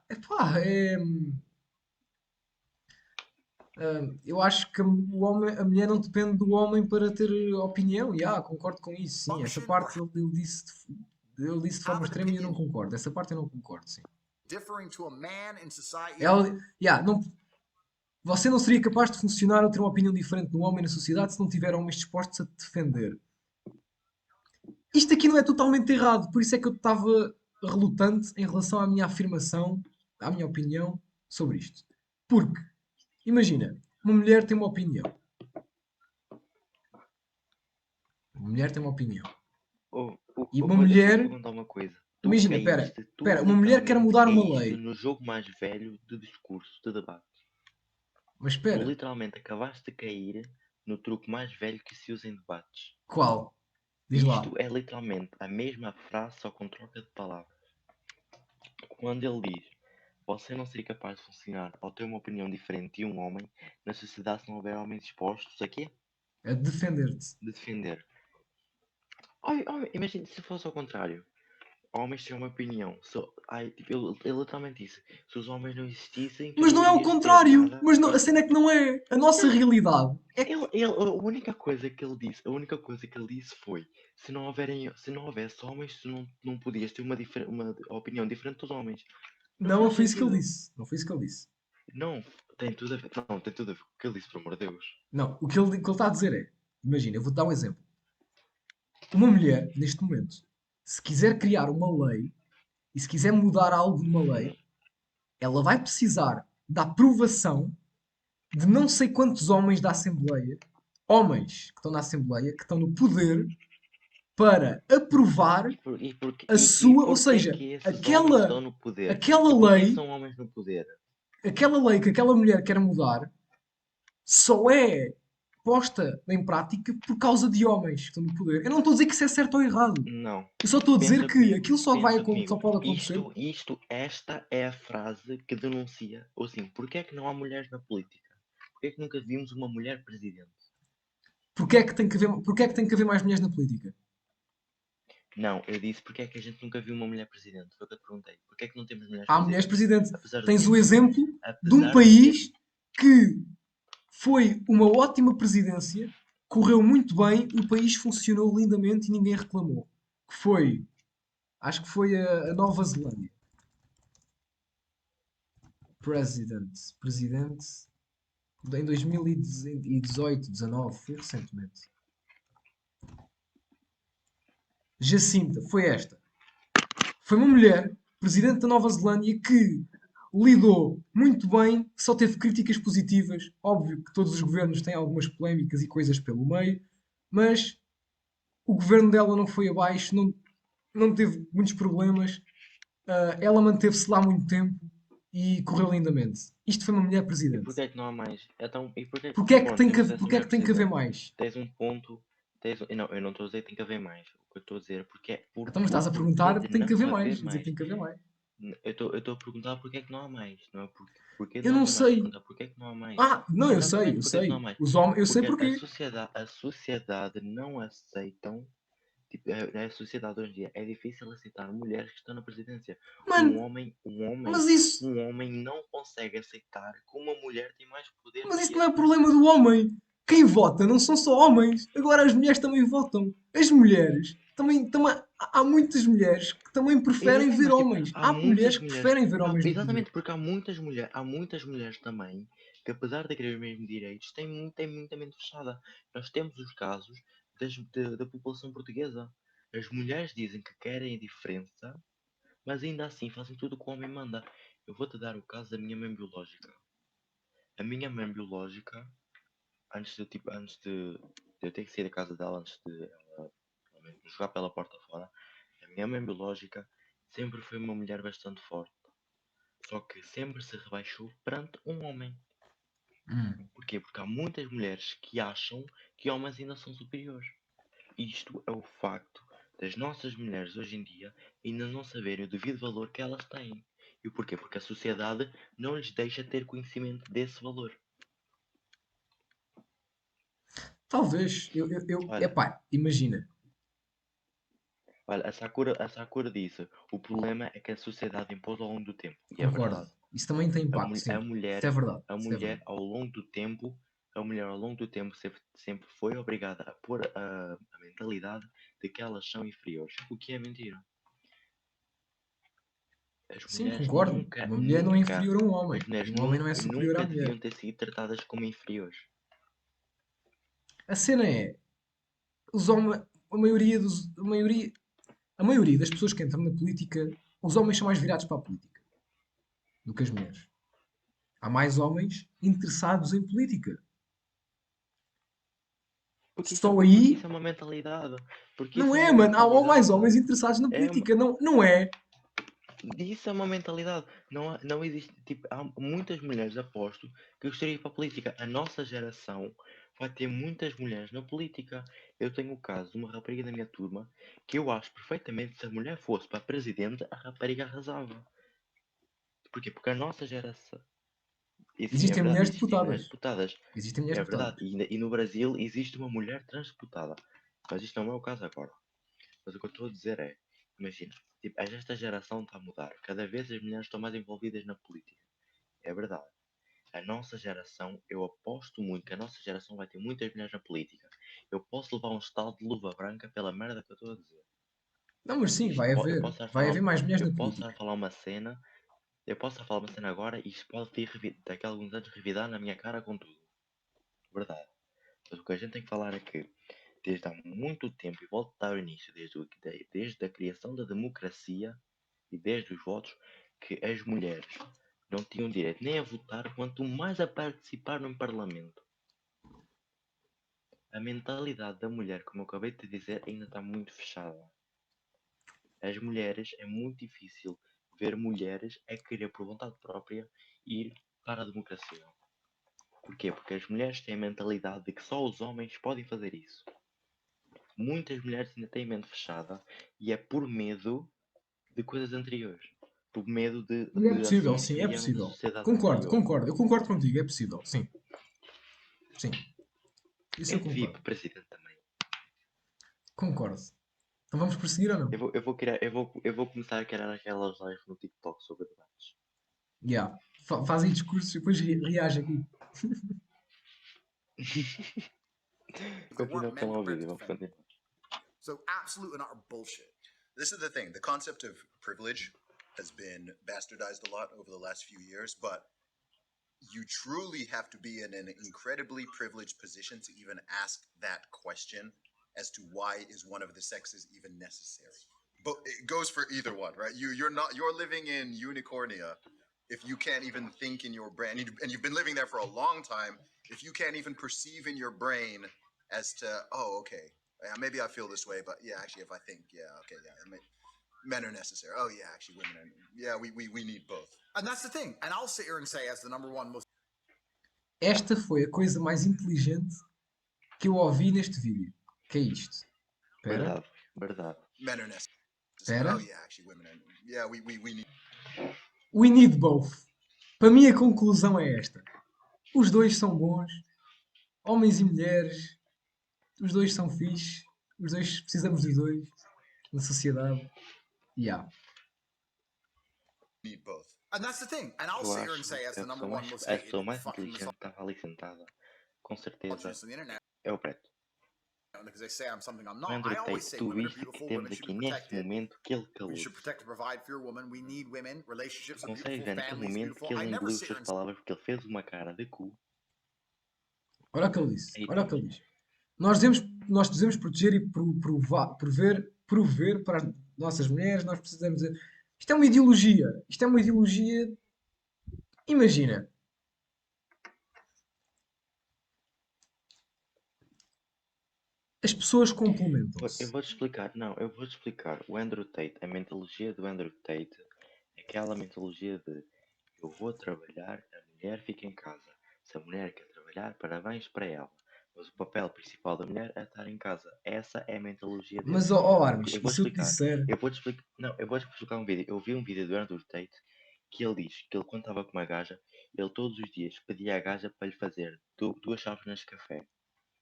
Epá, eu acho que a mulher não depende do homem para ter opinião. Concordo com isso, sim. Essa parte ele disse de forma extrema e eu não concordo. Essa parte eu não concordo, sim. Differing to a man in society. Não, você não seria capaz de funcionar ou ter uma opinião diferente do homem na sociedade se não tiver homens dispostos a te defender. Isto aqui não é totalmente errado, por isso é que eu estava relutante em relação à minha afirmação, à minha opinião sobre isto. Porque, imagina, uma mulher tem uma opinião. Uma mulher tem uma opinião. E uma Deixa-me mulher. perguntar uma coisa. Tu Imagina, caíste, tu pera, uma mulher quer literalmente mudar uma caíste lei. no jogo mais velho de discurso, de debate. Mas Tu espera, literalmente acabaste de cair no truque mais velho que se usa em debates. qual? Diz lá. Isto é literalmente a mesma frase, só com troca de palavras. Quando ele diz: você não seria capaz de funcionar ou ter uma opinião diferente de um homem na sociedade se não houver homens dispostos a quê? A defender-te. De defender. Ai, imagina se fosse ao contrário. Homens têm uma opinião. Tipo, ele literalmente disse: se os homens não existissem, tu Mas não não é o irias ter contrário. nada. Mas não, a cena é que não é. A nossa Não, realidade é que. a única coisa que ele disse, a única coisa que ele disse foi: se não houvesse homens, tu não podias ter uma opinião diferente dos homens. Não Não, não faz foi isso que ele sentido. disse. Não foi isso que ele disse. Não, tem tudo a ver. Não, tem tudo a ver com o que ele disse, por amor de Deus. Não, o que ele está a dizer é: imagina, eu vou-te dar um exemplo. Uma mulher, neste momento, se quiser criar uma lei e se quiser mudar algo numa lei, Hum, ela vai precisar da aprovação de não sei quantos homens da Assembleia, homens que estão na Assembleia, que estão no poder, para aprovar a sua, ou porquê seja, que esses homens estão no poder? E aquela porquê que lei, são homens no poder? aquela lei que aquela mulher quer mudar, só é posta em prática por causa de homens que estão no poder. Eu não estou a dizer que isso é certo ou errado. Não. Eu só estou a dizer Pensa que comigo, aquilo só, pensa só comigo. pode acontecer. Esta é a frase que denuncia, ou assim, porquê é que não há mulheres na política? Porquê é que nunca vimos uma mulher presidente? Porque é que tem que haver mais mulheres na política? Não, eu disse porque é que a gente nunca viu uma mulher presidente. Foi o que eu te perguntei. Porquê é que não temos mulheres Há mulheres presidentes? presidentes. Apesar de Tens quê? o exemplo de um Apesar de quê? país que foi uma ótima presidência, correu muito bem, o país funcionou lindamente e ninguém reclamou. Que foi, acho que foi a Nova Zelândia. Presidente em 2018, 19, foi recentemente. Jacinta, foi esta. Foi uma mulher, presidente da Nova Zelândia, que lidou muito bem, só teve críticas positivas. Óbvio que todos os governos têm algumas polémicas e coisas pelo meio, mas o governo dela não foi abaixo, não teve muitos problemas. Ela manteve-se lá muito tempo e correu lindamente. Isto foi uma mulher E presidente. porquê é que não há mais? Então, e porquê? Porquê é que Pronto, temos essa porquê é mulher que, tem que haver presidente. mais? Tens um ponto. Não, eu não estou a dizer que tem que haver mais. O que eu estou a dizer Então, mas o estás a porquê perguntar, de tem que não haver mais. haver Quer dizer que mais. tem que haver mais. Eu estou a perguntar porque é que não há mais. Não é porquê de Eu não não haver mais. Estou a sei. perguntar porque é que não há mais. Ah, não, Exatamente, eu porque é que não há sei. mais. Os homens, eu sei Porque porquê. a sociedade não aceitam. Tipo, a sociedade hoje em dia é difícil aceitar mulheres que estão na presidência. Mano, mas isso, Um homem não consegue aceitar que uma mulher tem mais poder mas isso que não é ele. problema do homem. Quem vota não são só homens. Agora as mulheres também votam. As mulheres também há muitas mulheres que também preferem Exatamente, ver mas tipo, homens. há Há mulheres muitas que mulheres. preferem ver homens no poder. Exatamente, porque há muitas mulheres também que, apesar de querer os mesmos direitos, têm muita mente fechada. Nós temos os casos da população portuguesa. As mulheres dizem que querem a diferença, mas ainda assim fazem tudo o que o homem manda. Eu vou-te dar o caso da minha mãe biológica. A minha mãe biológica, antes de eu ter que sair da casa dela, antes de ela me jogar pela porta fora, a minha mãe biológica sempre foi uma mulher bastante forte. Só que sempre se rebaixou perante um homem. Hum. Porquê? Porque há muitas mulheres que acham que homens ainda são superiores. Isto é o facto das nossas mulheres hoje em dia ainda não saberem o devido valor que elas têm. E porquê? Porque a sociedade não lhes deixa ter conhecimento desse valor. Talvez. Olha, Epá, imagina. olha, a Sakura disse: o problema é que a sociedade impôs ao longo do tempo. E é Concordo. verdade. Isso também tem A, impacto, mul- sim. Isso é verdade. a Isso é verdade. mulher ao longo do tempo, sempre foi obrigada a pôr a mentalidade de que elas são inferiores. O que é mentira. As Sim, mulheres concordo. Uma mulher não é inferior a um as homem. mulheres Um homem não é superior à nunca mulher. deviam ter sido tratadas como inferiores. A cena é, os homens, a maioria das pessoas que entram na política, os homens são mais virados para a política do que as mulheres. Há mais homens interessados em política. Porque Só porque aí isso é uma mentalidade. Porque não isso é é, uma mano. Há mais mentalidade. homens interessados na É, política. Não, não é. isso é uma mentalidade. Não existe. Tipo, há muitas mulheres, aposto, que gostariam de ir para a política. A nossa geração vai ter muitas mulheres na política. Eu tenho o caso de uma rapariga da minha turma que eu acho perfeitamente que se a mulher fosse para presidente, a rapariga arrasava. Porquê? Porque a nossa geração. E sim, é Existem verdade, mulheres existem mulheres deputadas. deputadas. Existem mulheres É verdade. deputadas. E no Brasil existe uma mulher transdeputada. Mas isto não é o caso agora. Mas o que eu estou a dizer é, imagina, tipo, esta geração está a mudar. Cada vez as mulheres estão mais envolvidas na política. É verdade. A nossa geração, eu aposto muito que a nossa geração vai ter muitas mulheres na política. Eu posso levar um estalo de luva branca pela merda que eu estou a dizer. Não, mas sim, Isto vai eu haver. posso estar a Vai falar, haver mais mulheres eu na posso estar a política. falar uma cena, eu posso estar a falar uma cena agora e isto pode vir daqui a alguns anos revidar na minha cara com tudo. Verdade. Mas o que a gente tem que falar é que desde há muito tempo, e volto a dar o início, desde a criação da democracia e desde os votos, que as mulheres não tinham direito nem a votar, quanto mais a participar no Parlamento. A mentalidade da mulher, como eu acabei de dizer, ainda está muito fechada. As mulheres, é muito difícil ver mulheres a querer por vontade própria ir para a democracia. Porquê? Porque as mulheres têm a mentalidade de que só os homens podem fazer isso. Muitas mulheres ainda têm mente fechada e é por medo de coisas anteriores. Por medo E é de possível, assim sim, é viviam em possível. sociedades Concordo, anteriores. concordo. Eu concordo contigo, é possível. Sim, sim. Isso eu Eu devia ir concordo. para presidente também. Concordo. Então vamos prosseguir ou não? Eu vou começar a criar aquelas lives no TikTok sobre debates. Yeah. Faz aí discursos e depois reage aqui. If there Continua weren't men com o prepared vídeo, to vamos defend you. continuar. So absolute and utter bullshit. This is the thing. The concept of privilege has been bastardized a lot over the last few years, but you truly have to be in an incredibly privileged position to even ask that question as to why is one of the sexes even necessary. But it goes for either one, right? You're living in unicornia if you can't even think in your brain, and you've been living there for a long time. If you can't even perceive in your brain as to, oh, okay, yeah, maybe I feel this way, but yeah, actually, if I think, yeah, okay, yeah, men are necessary. Oh yeah, actually, women are. Yeah, we need both, and that's the thing. And I'll sit here and say, as the number one most. Esta foi a coisa mais inteligente que eu ouvi neste vídeo. Que é isto? Espera, Verdade, verdade. Men are necessary. espera. Oh yeah, actually, women are. Yeah, we need. We need both. Para mim a conclusão é esta. Os dois são bons. Homens e mulheres. Os dois são fixe. Os dois precisamos dos dois. Na sociedade. Yeah. Need both, and that's the thing. And I'll Eu sit here and acho say, as que the number one most a hated pessoa mais fucking inteligente que estava ali sentada, com certeza, misogynist on the internet, é o preto. because they say I'm something I'm O not. Andrew I always Tate, say tu women are viste que beautiful. temos Women should aqui be neste protected. momento que ele We should calou-se. protect and provide for your woman. We need women. Relationships are Consegues beautiful. ver naquele Families momento beautiful. que ele I never engoliu as sit here suas and palavras porque ele fez uma cara de cu. Olha o que ele disse. Aí Olha o que tens. ele diz. Nós devemos proteger e prover para as nossas mulheres. Nós precisamos. Isto é uma ideologia. Isto é uma ideologia. Imagina. As pessoas Eu complementam-se. vou-te explicar, não, eu vou-te explicar. O Andrew Tate, a mentologia do Andrew Tate é aquela mentologia de eu vou trabalhar, a mulher fica em casa. Se a mulher quer trabalhar, parabéns para ela. Mas o papel principal da mulher é estar em casa. Essa é a mentologia dele. Mas, ó Porque Armes, eu e vou-te se eu te explicar. disser. Eu vou-te explicar. Não, eu vou-te explicar um vídeo. Eu vi um vídeo do Andrew Tate que ele diz que ele, quando estava com uma gaja, ele todos os dias pedia à gaja para lhe fazer duas chávenas de café.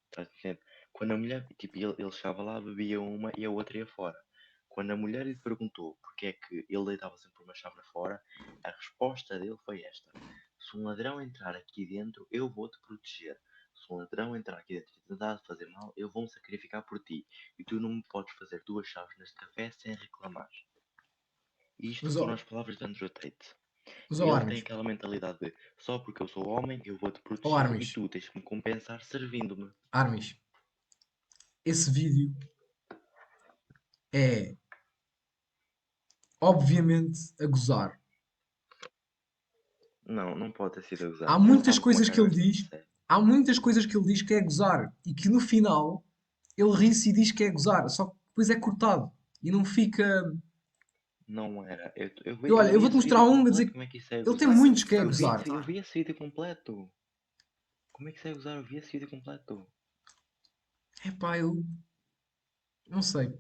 Estás a entender? Quando a mulher, tipo, ele chegava lá, bebia uma e a outra ia fora. Quando a mulher lhe perguntou porque é que ele deitava sempre uma chávena fora, a resposta dele foi esta: se um ladrão entrar aqui dentro, eu vou-te proteger. Se um ladrão entrar aqui dentro e tentar te fazer mal, eu vou-me sacrificar por ti. E tu não me podes fazer duas chávenas de café sem reclamar. Isto Mas, foram ó, as palavras de Andrew Tate. mas, Ele tem Armes, aquela mentalidade de só porque eu sou homem, eu vou-te ó proteger e Armes, tu tens que me compensar servindo-me. Armes, esse vídeo é obviamente a gozar. Não, não pode ter sido Há usado. Ele muitas estava com uma coisas que cara ele bastante diz, séria. há muitas coisas que ele diz que é gozar e que no final ele ri-se e diz que é gozar, só que depois é cortado e não fica. Não era. Olha, Eu eu vi vou-te esse mostrar vídeo um a dizer completo. que Como é que isso é ele tem I gozar? said muitos this que é for the gozar. millionth Eu time. vi esse vídeo completo. Como é que isso é gozar? Eu vi esse vídeo completo. Epá, eu não sei.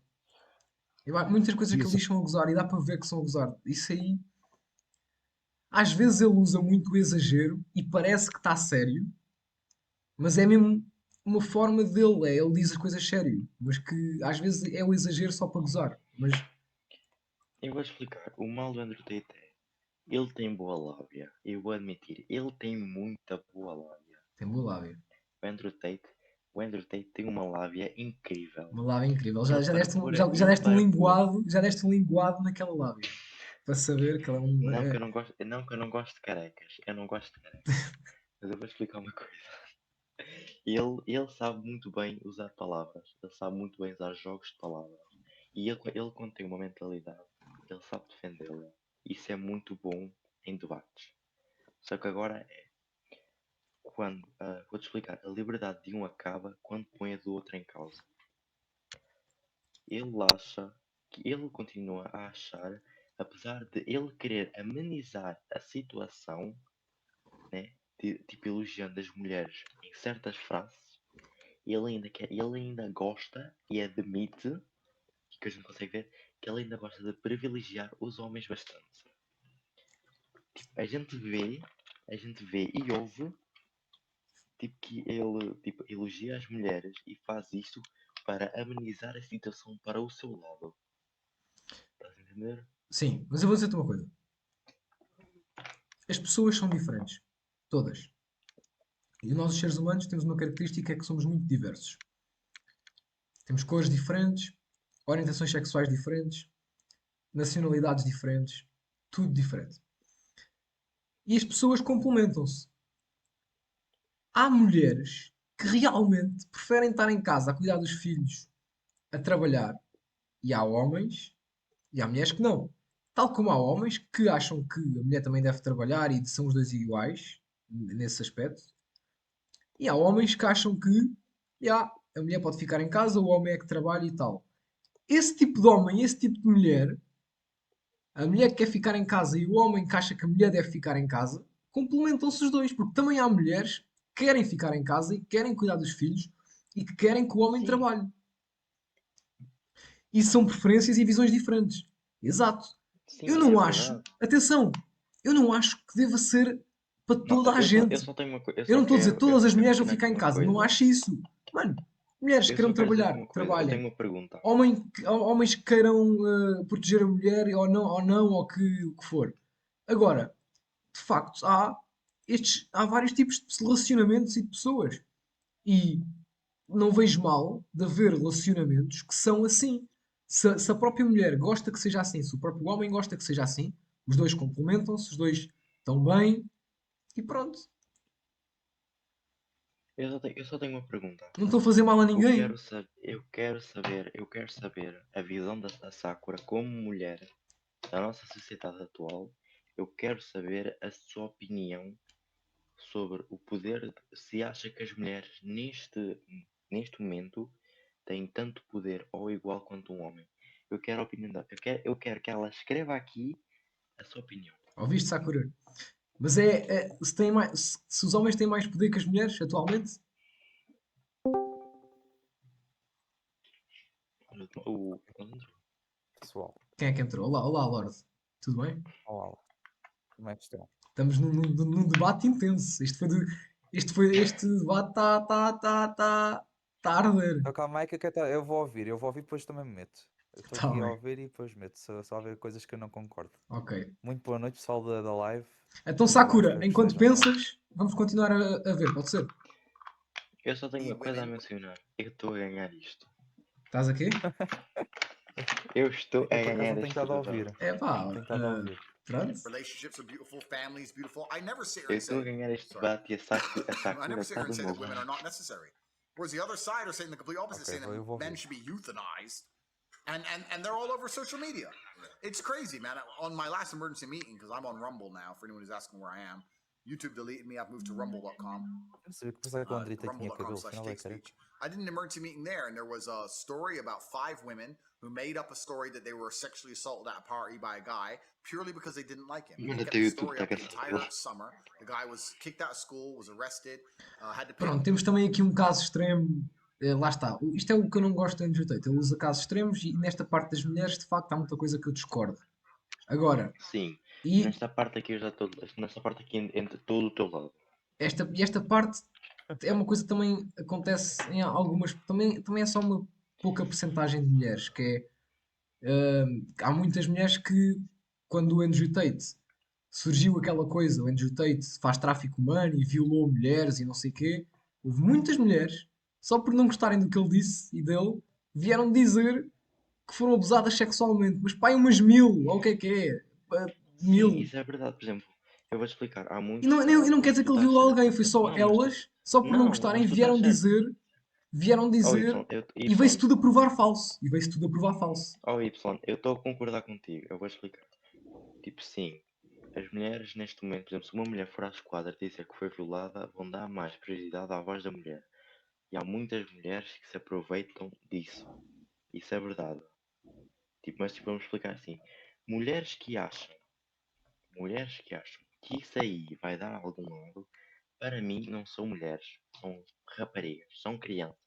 Muitas coisas que ele Isso. diz são a gozar e dá para ver que são a gozar. Isso aí, às vezes ele usa muito o exagero e parece que está sério, mas é mesmo uma forma dele. Ele diz as coisas sério, mas que às vezes é o exagero só para gozar. Mas Eu vou explicar. O mal do Andrew Tate é. Ele tem boa lábia. Eu vou admitir. Ele tem muita boa lábia. tem boa lábia. O Andrew Tate. O Andrew Tate tem uma lábia incrível. Uma lábia incrível. Ele para pôr. Já Ele deste um para pôr. linguado, já deste um linguado naquela lábia. Para saber que ela é um. Não que eu não gosto. Não que eu não gosto de carecas. Eu não gosto de carecas. Mas eu vou explicar uma coisa. Ele sabe muito bem usar palavras. Ele sabe muito bem usar jogos de palavras. E ele quando tem uma mentalidade, ele sabe defendê-la. Isso é muito bom em debates. Só que agora é quando, vou-te explicar, a liberdade de um acaba quando põe a do outro em causa. Ele acha que ele continua a achar, apesar de ele querer amenizar a situação, né? Tipo elogiando as mulheres em certas frases, ele ainda gosta e admite, que a gente consegue ver, que ele ainda gosta de privilegiar os homens bastante. Tipo, a gente vê e ouve tipo, que ele tipo, elogia as mulheres e faz isto para amenizar a situação para o seu lado. Estás a entender? Sim, mas eu vou dizer-te uma coisa. As pessoas são diferentes. Todas. E nós, os seres humanos, temos uma característica, é que somos muito diversos. Temos cores diferentes, orientações sexuais diferentes, nacionalidades diferentes, tudo diferente. E as pessoas complementam-se. Há mulheres que realmente preferem estar em casa a cuidar dos filhos, a trabalhar, e há homens e há mulheres que não. Tal como há homens que acham que a mulher também deve trabalhar e são os dois iguais nesse aspecto, e há homens que acham que yeah, a mulher pode ficar em casa, o homem é que trabalha e tal. Esse tipo de homem, esse tipo de mulher, a mulher que quer ficar em casa e o homem que acha que a mulher deve ficar em casa, complementam-se os dois, porque também há mulheres que querem ficar em casa e que querem cuidar dos filhos e que querem que o homem Sim, trabalhe. E são preferências e visões diferentes. Exato. Eu sim, é não acho, verdade. atenção, eu não acho que deva ser para Não, toda a eu gente. só tenho uma coisa. Eu Eu só não estou a dizer quero. Eu todas só as quero mulheres vão opinar ficar aqui em uma casa. Não coisa. acho isso. Mano, mulheres que Eu queiram só quero dizer-te trabalhar, uma coisa. Eu tenho trabalhem. uma pergunta. Homens que queiram proteger a mulher ou o que for. Agora, de facto, há vários tipos de relacionamentos e de pessoas. E não vejo mal de haver relacionamentos que são assim. Se a própria mulher gosta que seja assim, se o próprio homem gosta que seja assim, os dois complementam-se, os dois estão bem e pronto. Eu só tenho uma pergunta. Não estou a fazer mal a ninguém. Eu quero saber a visão da Sakura como mulher da nossa sociedade atual. Eu quero saber a sua opinião sobre o poder, se acha que as mulheres neste momento têm tanto poder ou igual quanto um homem. Eu quero a opinião dela. Eu quero que ela escreva aqui a sua opinião. Ouviste, Sakura? Mas se, tem mais, se os homens têm mais poder que as mulheres atualmente, Olha, o Alejandro, Pessoal, quem é que entrou? Olá, olá, Lorde. Tudo bem? olá, como é que estão? Estamos num debate intenso. Este debate está a arder. Então, calma aí que eu vou ouvir e depois também me meto. Eu estou Está aqui a bem. ouvir e depois meto, só a ver coisas que eu não concordo. Ok. Muito boa noite, pessoal da live. Então, Tudo bem? Sakura, Espero que enquanto estejam bem. pensas, vamos continuar a ver, pode ser? eu só tenho We uma coisa a women, mencionar. Eu estou a ganhar isto. Estás aqui? Eu estou a Eu por acaso ganhar não tenho este estado a debate. ouvir. É pá, Não tenho estado a ouvir. pronto. relationships are beautiful, families beautiful. I never sit here Eu and estou a say, ganhar este sorry, debate e a I Sakura never sit está here and do say meu that women are lado. not necessary. Whereas the other side are saying the complete opposite, Ok, saying that eu vou men ouvir. should be euthanized. And they're all over social media. It's crazy, man. On my last emergency meeting, because I'm on Rumble now, for anyone who's asking where I am, YouTube deleted me. I've moved to rumble.com. Eu não sabia que pensava que o Andrei tinha rumble.com cabelo, slash afinal é cake careca. speech. I did an emergency meeting there, and there was a story about 5 women who made up a story that they were sexually assaulted at a party by a guy purely because they didn't like him. And Mano, they kept até o the YouTube story está up the cansado entire dele. summer. The guy was kicked out of school, was arrested, had to pay. Pronto, temos também aqui um caso extremo. Lá está. Isto é o que eu não gosto de Andrew Tate. Ele usa casos extremos e nesta parte das mulheres, de facto, há muita coisa que eu discordo. Agora, Sim, e nesta parte aqui eu já estou. Nesta parte aqui entre todo o teu lado. esta parte é uma coisa que também acontece em algumas. Também é só uma pouca percentagem de mulheres, que há muitas mulheres que, quando o Andrew Tate surgiu aquela coisa, o Andrew Tate faz tráfico humano e violou mulheres e não sei o quê, houve muitas mulheres, só por não gostarem do que ele disse e dele, vieram dizer que foram abusadas sexualmente. Mas pai, umas 1000, ou o que é? Sim, 1000. isso é verdade. Por exemplo, eu vou-te explicar. Há E muitos não quer casos. dizer Tu que ele estás violou certo. alguém, foi só Não, mas elas, só por não não, gostarem, mas tu estás certo. vieram Oh, dizer, e veio-se Y, tudo a provar falso. E veio-se tudo a provar falso. oh, Y, eu estou a concordar contigo. Eu vou explicar. Tipo, sim, as mulheres neste momento, por exemplo, se uma mulher for à esquadra e dizer que foi violada, vão dar mais prioridade à voz da mulher. E há muitas mulheres que se aproveitam disso. Isso é verdade. Tipo, mas tipo, vamos explicar assim. Mulheres que acham, mulheres que acham que isso aí vai dar a algum lado, para mim não são mulheres, são raparigas, são crianças.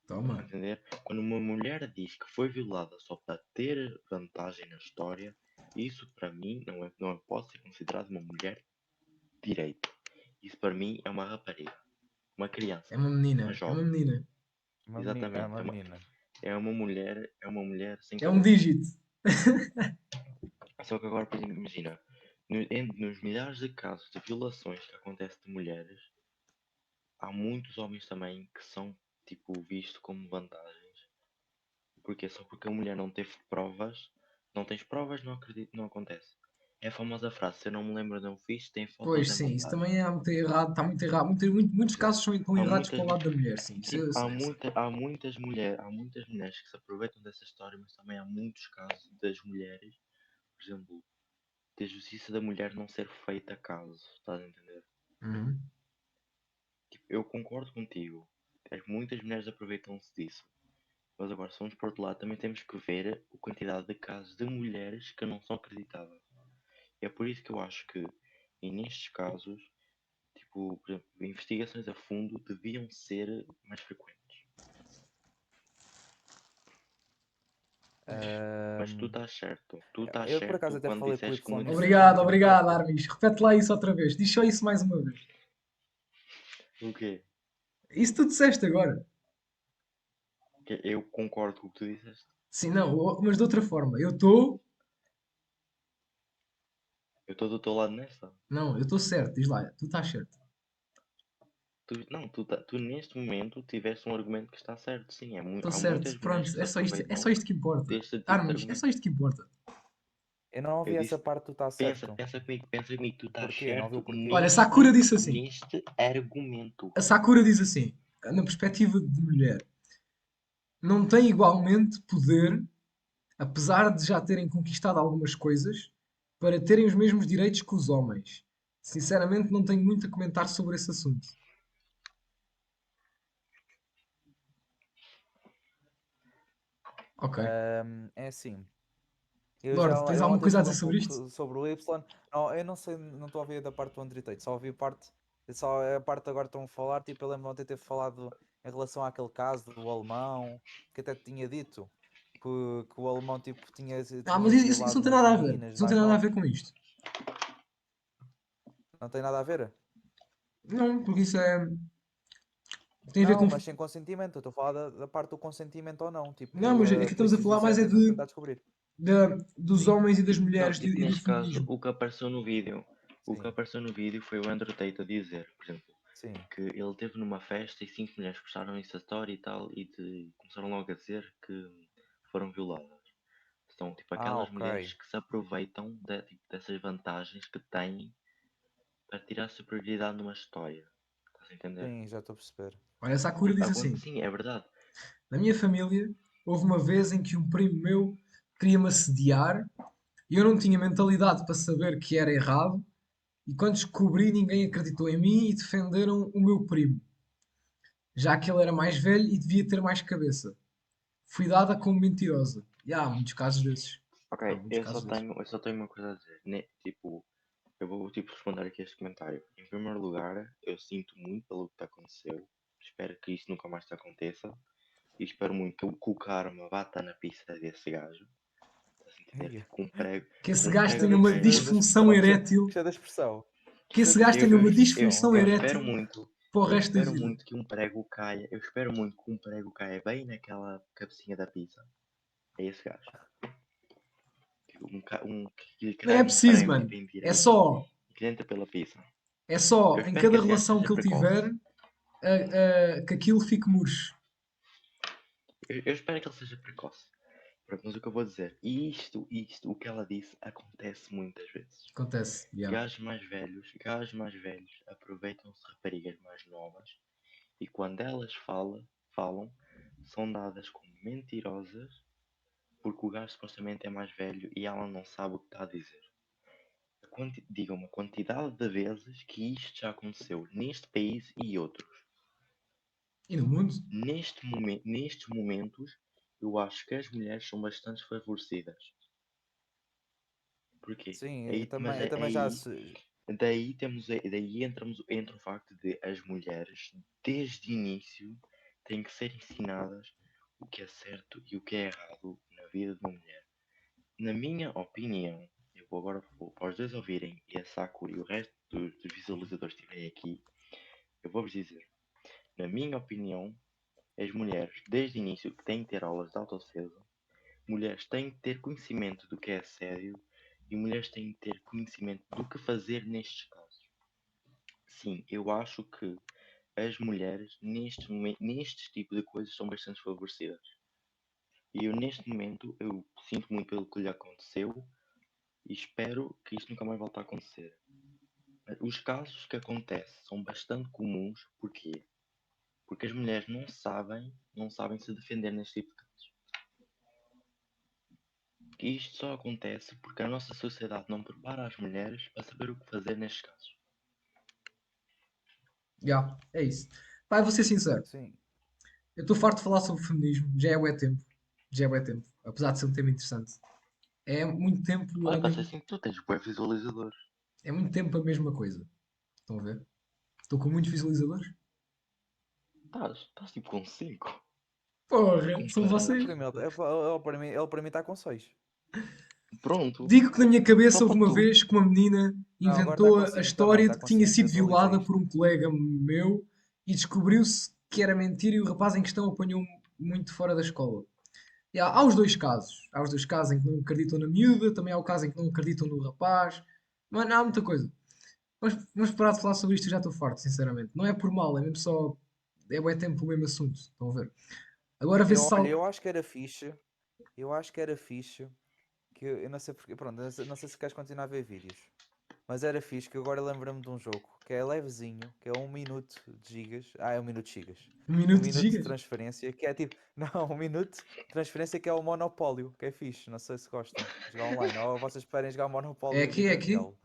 Estão a Toma. entender? Quando uma mulher diz que foi violada só para ter vantagem na história, isso para mim não pode ser considerado uma mulher de direito. Isso para mim é uma rapariga, uma criança, É uma uma menina. É uma jovem. menina. Uma menina, é Exatamente, uma menina. é uma mulher sem É um cabeça. dígito. Só que agora, por exemplo, imagina, nos milhares de casos de violações que acontecem de mulheres, há muitos homens também que são, tipo, vistos como vantagens. Porquê? Só porque a mulher não teve provas, não tens provas, não acredito, não acontece. É a famosa frase, se eu não me lembro de um fixe, tem fotos Pois é sim, isso montagem. também é muito errado, está muito errado. Muitos casos estão Há errados para muitas, o lado da mulher, sim. Isso tipo, eu sei, eu sei. há muitas mulheres que se aproveitam dessa história, mas também há muitos casos das mulheres, por exemplo, da justiça da mulher não ser feita caso, estás a entender? Uhum. Tipo, eu concordo contigo. Muitas mulheres aproveitam-se disso. Mas agora, se vamos por outro lado, também temos que ver a quantidade de casos de mulheres que não são acreditadas. É por isso que eu acho que, e nestes casos, tipo, por exemplo, investigações a fundo deviam ser mais frequentes. Mas tu Ahm, estás certo. Tu estás eu por acaso certo até quando falei com o disseste que uma Y nisso diferença Obrigado, entre recentemente. obrigado, Armis. Repete lá isso outra vez. Diz só isso mais uma vez. o quê? Isso tu disseste agora. Que eu concordo com o que tu disseste. Sim, não, mas de outra forma. Eu estou. Eu estou do teu lado nesta. Não, eu estou certo. Diz lá, tu estás certo. Não, tu neste momento tiveste um argumento que está certo. Sim, Estou há certo. muitas mulheres Pronto, que se é só aproveitam isto que importa. deste tipo de Armis, é só argumento. isto que importa. Eu não Eu ouvi essa disse, parte, tu está pensa, certo. pensa comigo, tu estás Porquê? Não ouvi o certo porquê. Olha, Sakura disse assim. neste argumento. A Sakura diz assim, na perspectiva de mulher, não tem igualmente poder, apesar de já terem conquistado algumas coisas, para terem os mesmos direitos que os homens. Sinceramente, não tenho muito a comentar sobre esse assunto. Ok. É assim. Lorde, tens Eu alguma ontem coisa a falei dizer um sobre isto? pouco sobre o Y. Não, eu não sei, não estou a ouvir da parte do Andrew Tate, só ouvi parte. Só a parte agora estão a falar. Tipo, eu lembro ontem ter falado em relação àquele caso do alemão, que até te tinha dito que o alemão tipo, Ah, mas tinha isso não violado tem umas nada a ver. meninas Isso não tem mais nada a novas. ver com isto. Não tem nada a ver? Não, porque isso é. Tem a ver Não, com. mas sem consentimento. Eu estou a falar da parte do consentimento ou não. Não, Tipo, mas a aqui estamos a polícia falar mais judiciária é teve a tentar descobrir. dos Sim, homens e das Não, mulheres tipo, e do neste caso, feminismo. o que apareceu no vídeo. O que sim, apareceu no vídeo foi o Andrew Tate a dizer, por exemplo, sim. que ele esteve numa festa e 5 mulheres postaram essa história e tal, e começaram logo a dizer que foram violadas. São tipo Ah, aquelas ok. mulheres que se aproveitam tipo, dessas vantagens que têm para tirar superioridade numa história. Estás a entender? Sim, já estou a perceber. Olha, a Sakura diz assim: Sim, é verdade. na minha família, houve uma vez em que um primo meu queria-me assediar e eu não tinha mentalidade para saber que era errado E quando descobri, ninguém acreditou em mim e defenderam o meu primo, já que ele era mais velho e devia ter mais cabeça. Fui dada como mentirosa. E há muitos casos desses. Há Ok, muitos casos desses. eu só tenho uma coisa a dizer. Tipo, eu vou tipo responder aqui a este comentário. Em primeiro lugar, eu sinto muito pelo que te aconteceu. Espero que isso nunca mais te aconteça. E espero muito que o karma bata na pista desse gajo. Estás a entender? Eia. Tipo, Que esse com um gajo prego Gostei da, tenha uma caia. gostei da disfunção expressão. erétil. Gostei da expressão. Que Gostei esse da gajo tenha uma expressão. disfunção Eu espero erétil muito. para o Eu resto da espero vida. muito que um prego caia. Eu espero muito que um prego caia bem naquela cabecinha da pizza. É esse gajo. Que Nem é cai um preciso, prego mano. tipo em É direita só, e que entra pela pizza. é Eu só em espero que cada esse gajo relação seja que ele precoce. tiver que aquilo fique murcho. Eu espero que ele seja precoce. Pronto, mas o que eu vou dizer, e o que ela disse, acontece muitas vezes. Acontece. Yeah. Gajos mais velhos aproveitam-se de raparigas mais novas e quando elas falam, são dadas como mentirosas porque o gajo supostamente é mais velho e ela não sabe o que está a dizer. Digam-me a quantidade de vezes que isto já aconteceu neste país e outros. E no mundo? Nestes momentos, eu acho que as mulheres são bastante favorecidas. Porquê? Sim, Mas eu é também já. aí, daí entra o facto de as mulheres, desde o início, têm que ser ensinadas o que é certo e o que é errado na vida de uma mulher. Na minha opinião, vou para os dois ouvirem e a Sakura e o resto dos visualizadores que estiverem aqui, eu vou-vos dizer, na minha opinião, as mulheres, desde o início, que têm que ter aulas de autodefesa, mulheres têm que ter conhecimento do que é assédio e mulheres têm que ter conhecimento do que fazer nestes casos. Sim, eu acho que as mulheres, neste tipo de coisas, são bastante favorecidas. E eu, neste momento, eu sinto muito pelo que lhe aconteceu e espero que isto nunca mais volte a acontecer. Os casos que acontecem são bastante comuns, porquê? Porque as mulheres não sabem se defender neste tipo de casos. E isto só acontece porque a nossa sociedade não prepara as mulheres para saber o que fazer nestes casos. Yeah, é isso. Pai, vou ser sincero. Sim. Eu estou farto de falar sobre feminismo. Já é bué tempo. Já é bué tempo. Apesar de ser um tema interessante. É muito tempo, Olha, para ser assim, tu tens bué visualizadores. é muito tempo a mesma coisa. Estão a ver? Estou com muitos visualizadores. Estás tipo com 5. Porra, são Comparado. vocês. Ele para mim está com 6. Pronto. Digo que na minha Só cabeça houve para uma tu. vez que uma menina Não, agora está inventou com a 5 também, história está de que com tinha 5. sido Eu atualizei violada isto. por um colega meu e descobriu-se que era mentira e o rapaz em questão apanhou muito fora da escola. E há os dois casos. Há os dois casos em que não acreditam na miúda, também há o caso em que não acreditam no rapaz. Mas não há muita coisa. Vamos parar de falar sobre isto, eu já estou farto, sinceramente. Não é por mal, é mesmo só. É bem tempo o mesmo assunto. Estão a ver? Agora vê se Olha, sal. eu acho que era fixe. Eu acho que era fixe. Que eu não sei porque. Pronto, não sei se queres continuar a ver vídeos. Mas era fixe que agora lembro-me de um jogo que é levezinho, que é 1 minuto de gigas. Ah, é 1 minuto de gigas. Um Um minuto de minuto de gigas. transferência, que é tipo. Não, 1 minuto de transferência que é o Monopólio, que é fixe. Não sei se gostam de jogar online. Ou vocês preferem jogar É Monopólio aqui, é vida aqui. real.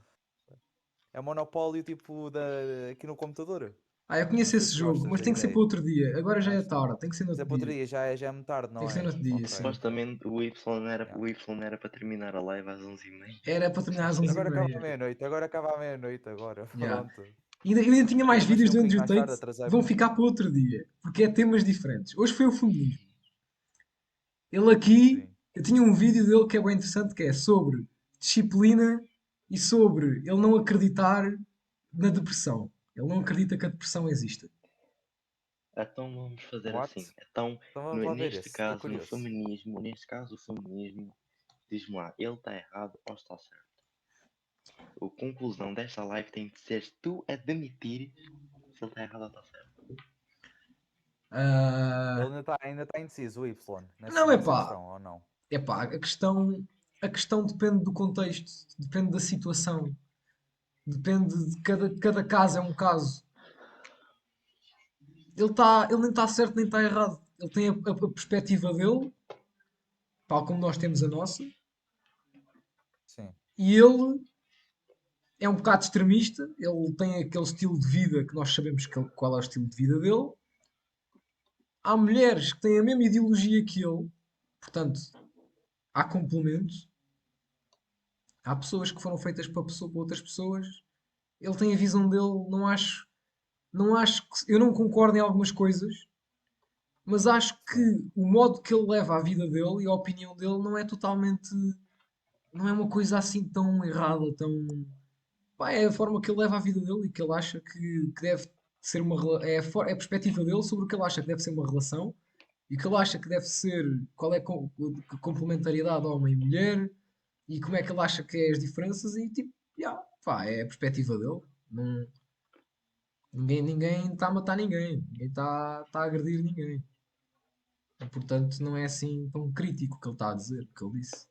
É Monopólio tipo aqui no computador. Ah, eu Não conheço sei esse se jogo, gostas mas da tem que ser para ideia. outro dia. Agora já é Acho. tarde, tem que ser no Mas é outro para outro dia. dia, já é muito tarde, Tem não que ser é? no outro dia, Ok. sim. Supostamente Yeah. o Y era para terminar a live às 11h30. Era para terminar às 11 e Agora acaba à meia. meia-noite, agora acaba à meia-noite, agora. Yeah. Pronto. Eu ainda tinha mais Mas vídeos fui um do bocadinho Andrew mais Tate tarde, que atrasei-me. vão ficar para outro dia, porque é temas diferentes. Hoje foi o feminismo. Ele aqui, Sim. eu tinha um vídeo dele que é bem interessante, que é sobre disciplina e sobre ele não acreditar na depressão. Ele não acredita que a depressão exista. Então vamos fazer assim. What? Então, Então vamos lá ver neste esse, estou caso, curioso. o feminismo, diz-me lá, ele está errado ou está certo? A conclusão desta live tem de ser tu admitir se ele está errado ou está certo. Ah, Ele ainda tá indeciso, o Y, não, nessa questão, ou não? é pá, a questão depende do contexto, depende da situação, depende de cada caso é um caso. Ele nem está certo nem está errado. Ele tem a perspectiva dele, tal como nós temos a nossa, Sim. e ele é um bocado extremista, ele tem aquele estilo de vida que nós sabemos qual é o estilo de vida dele. Há mulheres que têm a mesma ideologia que ele, portanto, há complementos. Há pessoas que foram feitas para outras pessoas. Ele tem a visão dele, não acho eu não concordo em algumas coisas, mas acho Sim. que o modo que ele leva a vida dele e a opinião dele não é totalmente, não é uma coisa assim tão errada, tão, pá, é a forma que ele leva a vida dele e que ele acha que deve ser é a perspectiva dele sobre o que ele acha que deve ser uma relação e que ele acha que deve ser, qual é a complementariedade homem e mulher e como é que ele acha que é as diferenças e tipo, yeah, pá, é a perspectiva dele. Não, ninguém está a matar ninguém, ninguém está a agredir ninguém. Portanto, não é assim tão crítico o que ele está a dizer, o que ele disse.